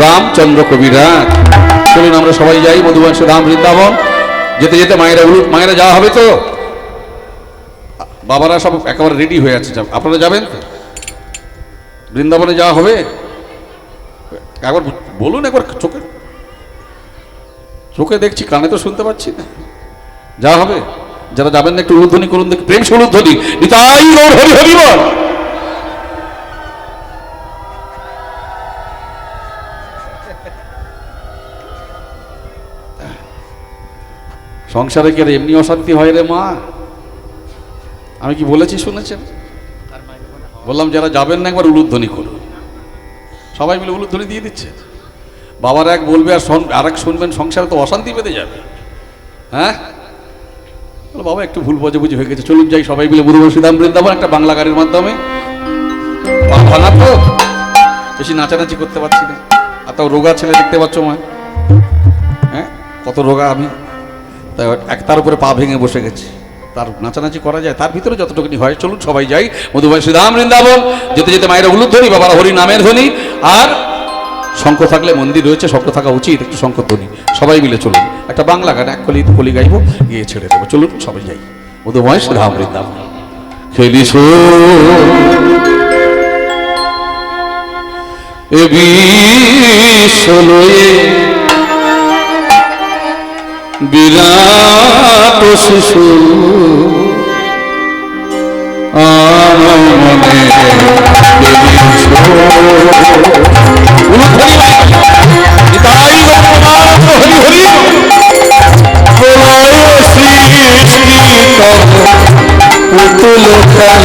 রামচন্দ্র কবিরাজ। চলুন আমরা সবাই যাই মধুবংশ ধাম বৃন্দাবন। যেতে যেতে মায়েরা যাওয়া হবে তো, বাবারা সব একেবারে রেডি হয়ে আছে, আপনারা যাবেন তো? বৃন্দাবনে যাওয়া হবে? একবার বলুন, একবার চোখে চোখে দেখছি, কানে তো শুনতে পাচ্ছি না। যাওয়া হবে? যারা যাবেন না একটু উলুধ্বনি করুন, দেখি প্রেম সে উলুধ্বনি। নিতাই গৌর হরি হরি বল। সংসারে কি আর এমনি অশান্তি হয় রে মা? আমি কি বলেছি শুনেছেন? বললাম যারা যাবেন না একবার উলুধ্বনি করুন। সবাই মিলে উলুধ্বনি দিয়ে দিচ্ছে। বাবার এক বলবে আর এক শুনবেন, সংসারে তো অশান্তি বেঁধে যাবে। হ্যাঁ, বাবা একটু ভুল বোঝাবুঝি হয়ে গেছে, চলুন যাই সবাই মিলে মধুবংশ ধাম বৃন্দাবন। একটা বাংলা গাড়ির মাধ্যমে। ভাঙা তো বেশি নাচানাচি করতে পারছি না। আর তাও রোগা ছেলে দেখতে পাচ্ছ মা, হ্যাঁ কত রোগা আমি, তাই একটার উপরে পা ভেঙে বসে গেছি। তার নাচানাচি করা যায়, তার ভিতরে যতটুকুনি হয়। চলুন সবাই যাই মধুময় শ্রীধাম বৃন্দাবন। যেতে যেতে মায়েরা উলুধ্বনি ধ্বনি, বাবারা হরি নামের ধ্বনি, আর শঙ্খ থাকলে মন্দির রয়েছে, শঙ্খ থাকা উচিত, একটু শঙ্খ ধ্বনি। সবাই মিলে চলুন, একটা বাংলা গান এক কলি কলি গাইবো, গিয়ে ছেড়ে দেবো। চলুন সবাই যাই মধুময় শ্রীধাম বৃন্দাবন। খেলিস এ বিশ্বলয়ে বিরাট শিশু আমার মনে পুতুল খেলা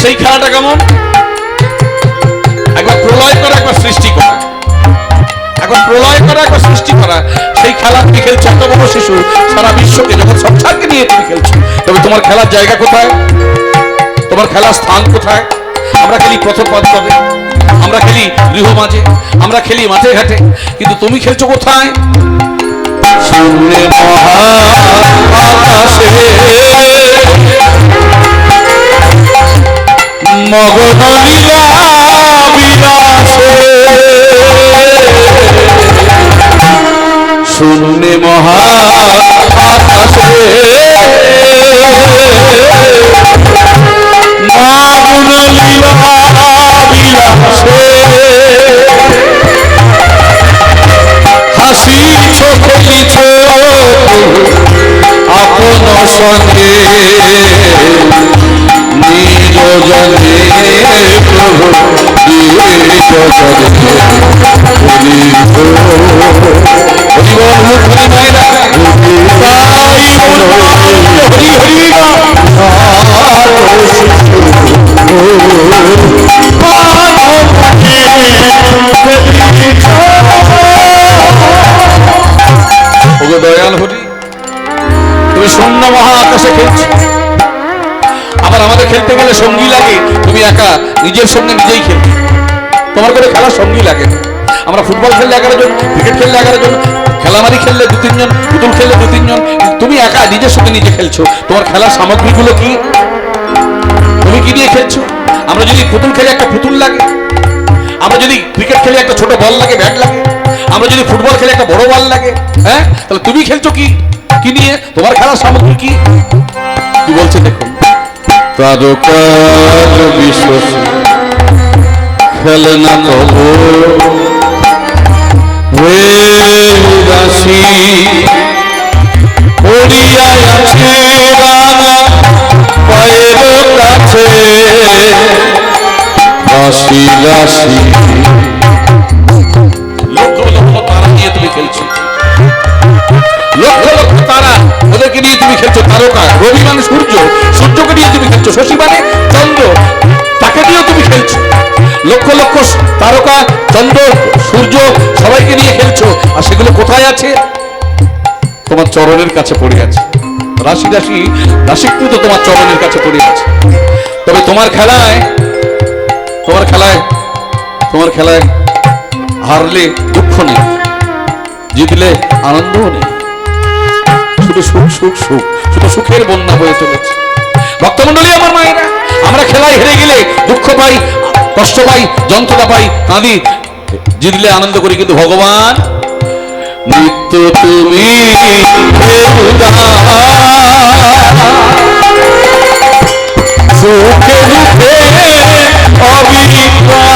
সেই খেলাটা কেমন? একবার প্রলয় করা, একবার সৃষ্টি করা, একবার প্রলয় করা, একবার সৃষ্টি করা। সেই খেলা তুমি খেলছো, এত বড় শিশু সারা বিশ্বকে যখন সংসারকে নিয়ে তুমি খেলছো। তবে তোমার খেলার জায়গা কোথায়? তোমার খেলার স্থান কোথায়? আমরা খেলি পথ পথে, আমরা খেলি গৃহ মাঝে, আমরা খেলি মাঠে ঘাটে, কিন্তু তুমি খেলছো কোথায়? শূন্যে মহাকাশে মগন লীলা বিলাসে, শূন্যে মহাকাশে মগন লীলা বিলাসে হাসিছ খেলিছ আপন সঙ্গে নিরজনে প্রভু দয়াল হরি, তুমি শূন্য মহাকাশে খেলছো। আবার আমাদের খেলতে গেলে সঙ্গী লাগে, তুমি একা নিজের সঙ্গে নিজেই খেলছো, তোমার করে খেলার সঙ্গী লাগে। আমরা ফুটবল খেললে 11 জন, ক্রিকেট খেললে 11 জন, খেলামারি খেললে 2-3 জন, পুতুল খেললে 2-3 জন, তুমি একা নিজের সঙ্গে নিজে খেলছো। তোমার খেলার সামগ্রীগুলো কি? তুমি কি দিয়ে খেলছো? আমরা যদি পুতুল খেলে একটা পুতুল লাগে, আমরা যদি ক্রিকেট খেলে একটা ছোট বল লাগে, ব্যাট লাগে, আমরা যদি ফুটবল খেলে একটা বড় বল লাগে, হ্যাঁ? তাহলে তুমি খেলছো কি কি নিয়ে? তোমার খেলার সামগ্রী কি? কি বলছে দেখুন, তারকার বিশ্বস খেলে না তবু রাশি পড়িয়া আছে রাঙা পায়ের কাছে রাশি রাশি। লক্ষ লক্ষ তারা নিয়ে তুমি খেলছো, লক্ষ লক্ষ তারা, ওদেরকে নিয়ে তুমি খেলছো। তারকা রবি মানে সূর্য, সূর্যকে নিয়ে তুমি খেলছো। শশী মানে চন্দ্র, তাকে নিয়েও তুমি খেলছো। লক্ষ লক্ষ তারকা, চন্দ্র, সূর্য, সবাইকে নিয়ে খেলছো। আর সেগুলো কোথায় আছে? তোমার চরণের কাছে পড়ে আছে। রাশি রাশি রাশিকৃত তোমার চরণের কাছে পড়ে আছে। তবে তোমার খেলায়, তোমার খেলায়, তোমার খেলায় হারলে দুঃখ নেই, জিতলে আনন্দও নেই, শুধু সুখ সুখ সুখ, শুধু সুখের বন্যা হয়ে চলেছে। ভক্তমন্ডলী আমার মায়েরা, আমরা খেলায় হেরে গেলে দুঃখ পাই, কষ্ট পাই, যন্ত্রণা পাই, কাঁদি, জিতলে আনন্দ করি। কিন্তু ভগবান নিত্য তুমি সুখে দুঃখে অবিকার,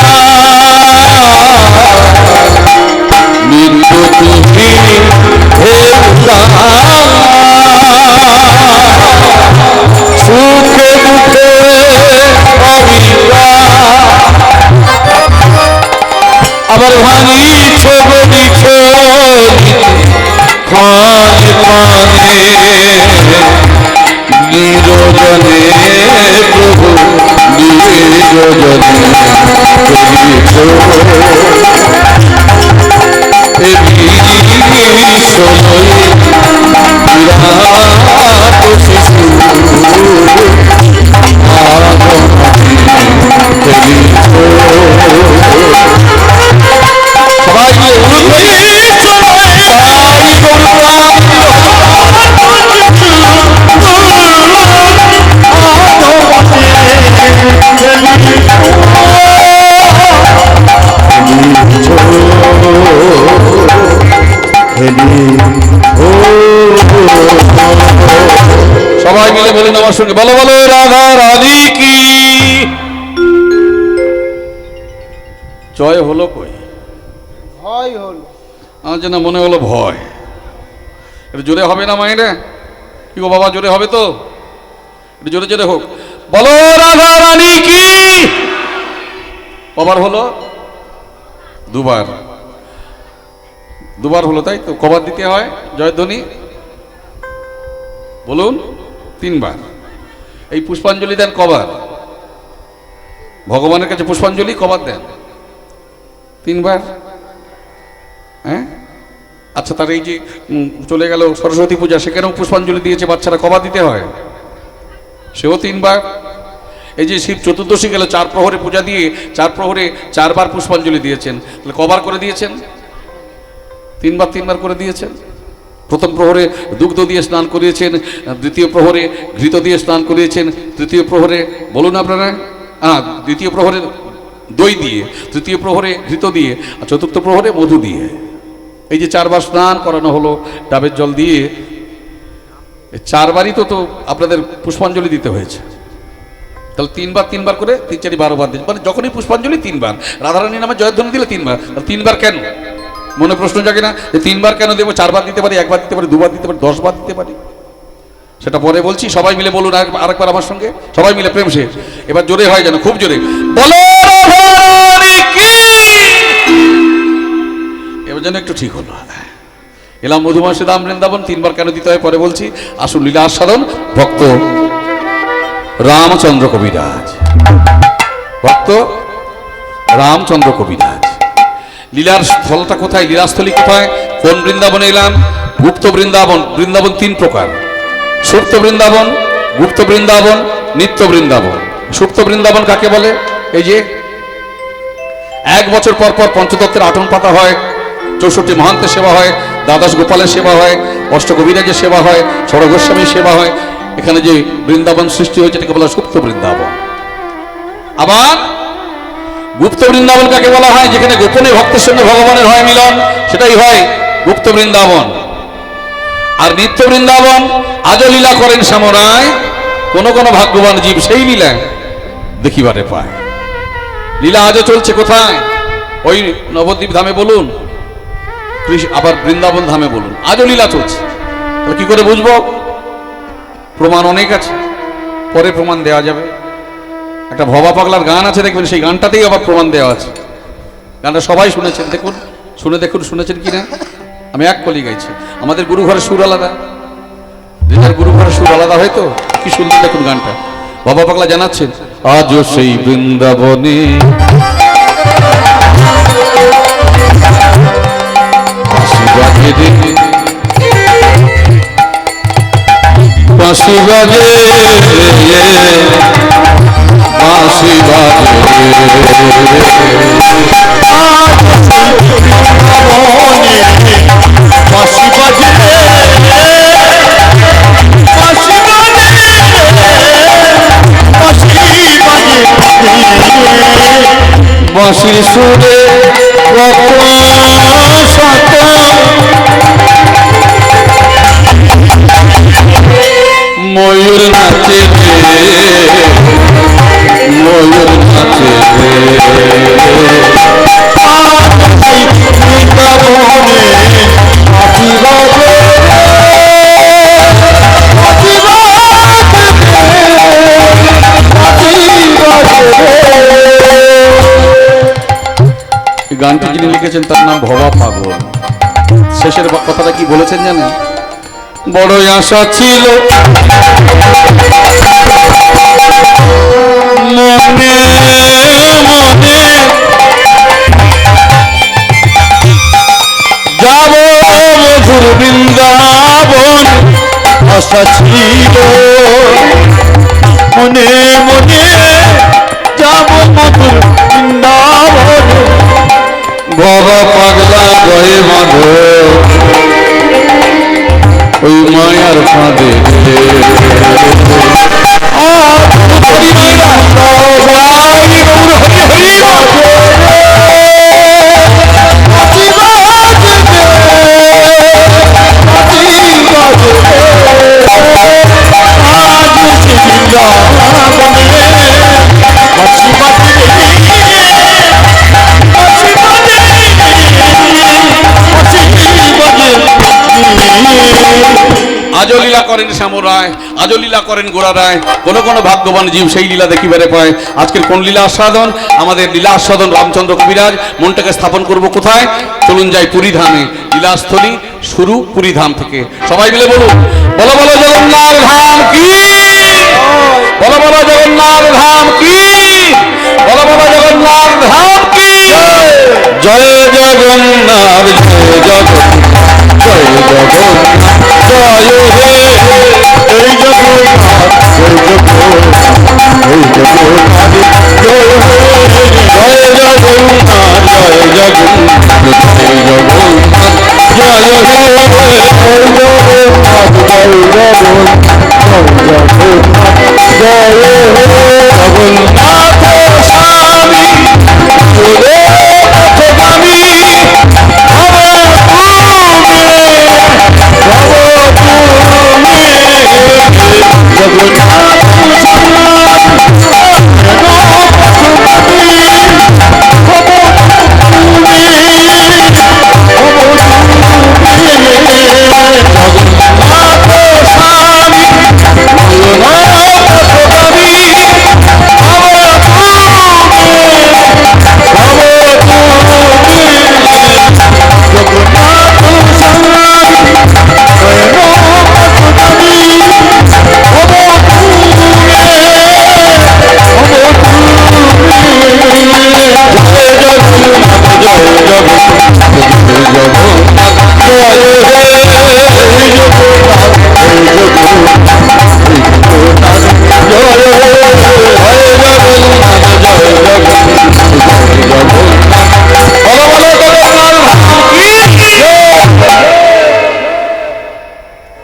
নিত্য তুমি সুখে দুঃখে অবিকার। আবার ভাঙিছ বলিছ রজনী করিছ এ বিষয় বিরাট শিশু আগমনী করিছ সবাই সবাই মিলে বলুন আমার সঙ্গে বলো বলো রাধা রানী কি জয় হলো কই ভয় হলো আমার যেন মনে হলো ভয় একটু জোরে হবে না মায়েরা কি গো বাবা জোরে হবে তো একটু জোরে জোরে হোক বলো রাধা রানী কি কবার হলো দুবার দুবার হলো তাই তো কবার দিতে হয় জয়ধ্বনি বলুন তিনবার এই পুষ্পাঞ্জলি দেন কবার ভগবানের কাছে পুষ্পাঞ্জলি কবার দেন তিনবার হ্যাঁ আচ্ছা তার এই যে চলে গেল সরস্বতী পূজা সেখানেও পুষ্পাঞ্জলি দিয়েছে বাচ্চারা কবার দিতে হয় সেও তিনবার এই যে শিব চতুর্দশী গেল 4 প্রহরে পূজা দিয়ে 4 প্রহরে 4 বার পুষ্পাঞ্জলি দিয়েছেন তাহলে কবার করে দিয়েছেন তিনবার করে দিয়েছেন প্রথম প্রহরে দুগ্ধ দিয়ে স্নান করিয়েছেন দ্বিতীয় প্রহরে ঘৃত দিয়ে স্নান করিয়েছেন তৃতীয় প্রহরে বলুন আপনারা দ্বিতীয় প্রহরে দই দিয়ে তৃতীয় প্রহরে ঘৃত দিয়ে আর চতুর্থ প্রহরে মধু দিয়ে এই যে 4 বার স্নান করানো হলো ডাবের জল দিয়ে 4 বারই তো আপনাদের পুষ্পাঞ্জলি দিতে হয়েছে তাহলে তিনবার করে 3 4 12 বার দিন মানে যখনই পুষ্পাঞ্জলি 3 বার রাধারানী নামে জয়ধ্বনি দিলে 3 বার আর 3 বার কেন মনে প্রশ্ন জাগে না যে 3 বার কেন দেবো 4 বার দিতে পারি 1 বার দিতে পারি 2 বার দিতে পারি 10 বার দিতে পারি সেটা পরে বলছি সবাই মিলে বলুন আরেকবার আমার সঙ্গে সবাই মিলে প্রেম শেষ এবার জোরে হয় যেন খুব জোরে বলো রাধারানী কি এবার যেন একটু ঠিক হলো এলাম মধুমাসে দাম বৃন্দাবন 3 বার কেন দিতে হয় পরে বলছি আসুন লীলা আস্বাদন ভক্ত রামচন্দ্র কবিরাজ ভক্ত রামচন্দ্র কবিরাজ লীলার স্থলটা কোথায় লীলাস্থলী কোথায় কোন বৃন্দাবনে এলাম গুপ্ত বৃন্দাবন বৃন্দাবন 3 প্রকার সুপ্ত বৃন্দাবন গুপ্ত বৃন্দাবন নিত্য বৃন্দাবন সুপ্ত বৃন্দাবন কাকে বলে এই যে 1 বছর পর পর পঞ্চতত্ত্বের আটন পাতা হয় 64 মহান্তের সেবা হয় দ্বাদশ গোপালের সেবা হয় অষ্টকবিরাজের সেবা হয় ষড় গোস্বামীর সেবা হয় এখানে যে বৃন্দাবন সৃষ্টি হয়েছে এটাকে বলা হয় সুপ্ত বৃন্দাবন আবার গুপ্ত বৃন্দাবন কাকে বলা হয় যেখানে গোপনে ভক্তের সঙ্গে ভগবানের হয় মিলন সেটাই হয় গুপ্ত বৃন্দাবন আর নিত্য বৃন্দাবন আজও লীলা করেন সামরায় কোন কোন ভাগ্যবান জীব সেই লীলা দেখিবারে পায় লীলা আজও চলছে কোথায় ওই নবদ্বীপ ধামে বলুন আবার বৃন্দাবন ধামে বলুন আজও লীলা চলছে তাহলে কি করে বুঝবো প্রমাণ অনেক আছে পরে প্রমাণ দেওয়া যাবে একটা ভবা পাগলার গান আছে দেখবেন সেই গানটাতেই আবার প্রমাণ দেওয়া আছে গানটা সবাই শুনেছেন দেখুন শুনেছেন কিনা আমি এক কলি গাইছি আমাদের গুরু ঘরের সুর আলাদা যেটার গুরু ঘরের সুর আলাদা হয়তো কি সুন্দর দেখুন গানটা ভবা পাগলা জানাচ্ছেন আজও সেই বৃন্দাবনে বাঁশি বাজে বাঁশি বাঁশির সুরে ময়ূর নাচে ময়ূর নাচে গানটি যিনি লিখেছেন তার নাম ভবা পাগল শেষের কথাটা কি বলেছেন জানেন বড়ই আশা ছিল মনে আশা ছিল মনে মনে যাব মধুর বৃন্দাবন বাবা পাগলা গয়ে মাধব ওই মায়ার ফাঁদে আজও লীলা করেন শ্যাম রায়, আজও লীলা করেন গোড়া রায়। কোন কোন ভাগ্যবান জীব সেই লীলা দেখিবারে পায়। আজকের কোন লীলা আস্বাদন? আমাদের লীলা আস্বাদন রামচন্দ্র কবিরাজ। মনটাকে স্থাপন করব কোথায়? চলুন যাই পুরী ধামে। লীলাস্থলী শুরু পুরী ধাম থেকে। সবাই মিলে বলুন, বলো বলো জগন্নাথ ধাম কি, বলো বলো জগন্নাথ ধাম কি, বলো বলো জগন্নাথ ধাম কি। জয় জগন্নাথ, জয় জগন্নাথ, জয় জগন্নাথ, জয় হে এই জগন্নাথ, জয় জগন্নাথ, এই জগন্নাথ, জয় হে জয় জগন্নাথ, জয় জগন্নাথ, জয় জগন্নাথ, জয় হে জয় জগন্নাথ, জয় জগন্নাথ, জয় হে জগন্নাথ স্বামী বলে পথগামী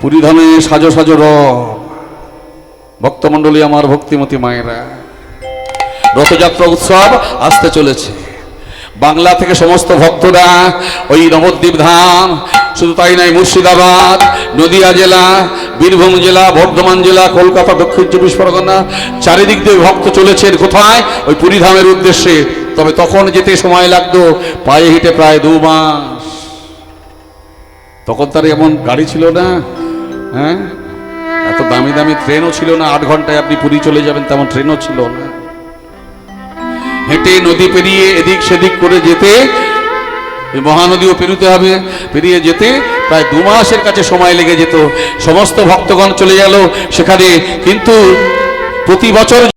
পুরীধামে সাজো সাজো রব ভক্তমণ্ডলী, আমার ভক্তিমতী মায়েরা। রথযাত্রা উৎসব আসতে চলেছে। বাংলা থেকে সমস্ত ভক্তরা ওই নবদ্বীপ ধাম, শুধু তাই নয়, মুর্শিদাবাদ, নদিয়া জেলা, বীরভূম জেলা, বর্ধমান জেলা, কলকাতা, দক্ষিণ চব্বিশ পরগনা, চারিদিক দিয়ে ভক্ত চলেছেন কোথায়? ওই পুরীধামের উদ্দেশ্যে। তবে তখন যেতে সময় লাগতো পায়ে হেঁটে প্রায় 2 মাস। তখন তার এমন গাড়ি ছিল না, হ্যাঁ, এত দামি দামি ট্রেনও ছিল না। 8 ঘন্টায় আপনি পুরী চলে যাবেন তেমন ট্রেনও ছিল না। হেঁটে নদী পেরিয়ে এদিক সেদিক করে যেতে, মহানদীও পেরোতে হবে, পেরিয়ে যেতে প্রায় 2 মাসের কাছে সময় লেগে যেত। সমস্ত ভক্তগণ চলে গেল সেখানে, কিন্তু প্রতি বছর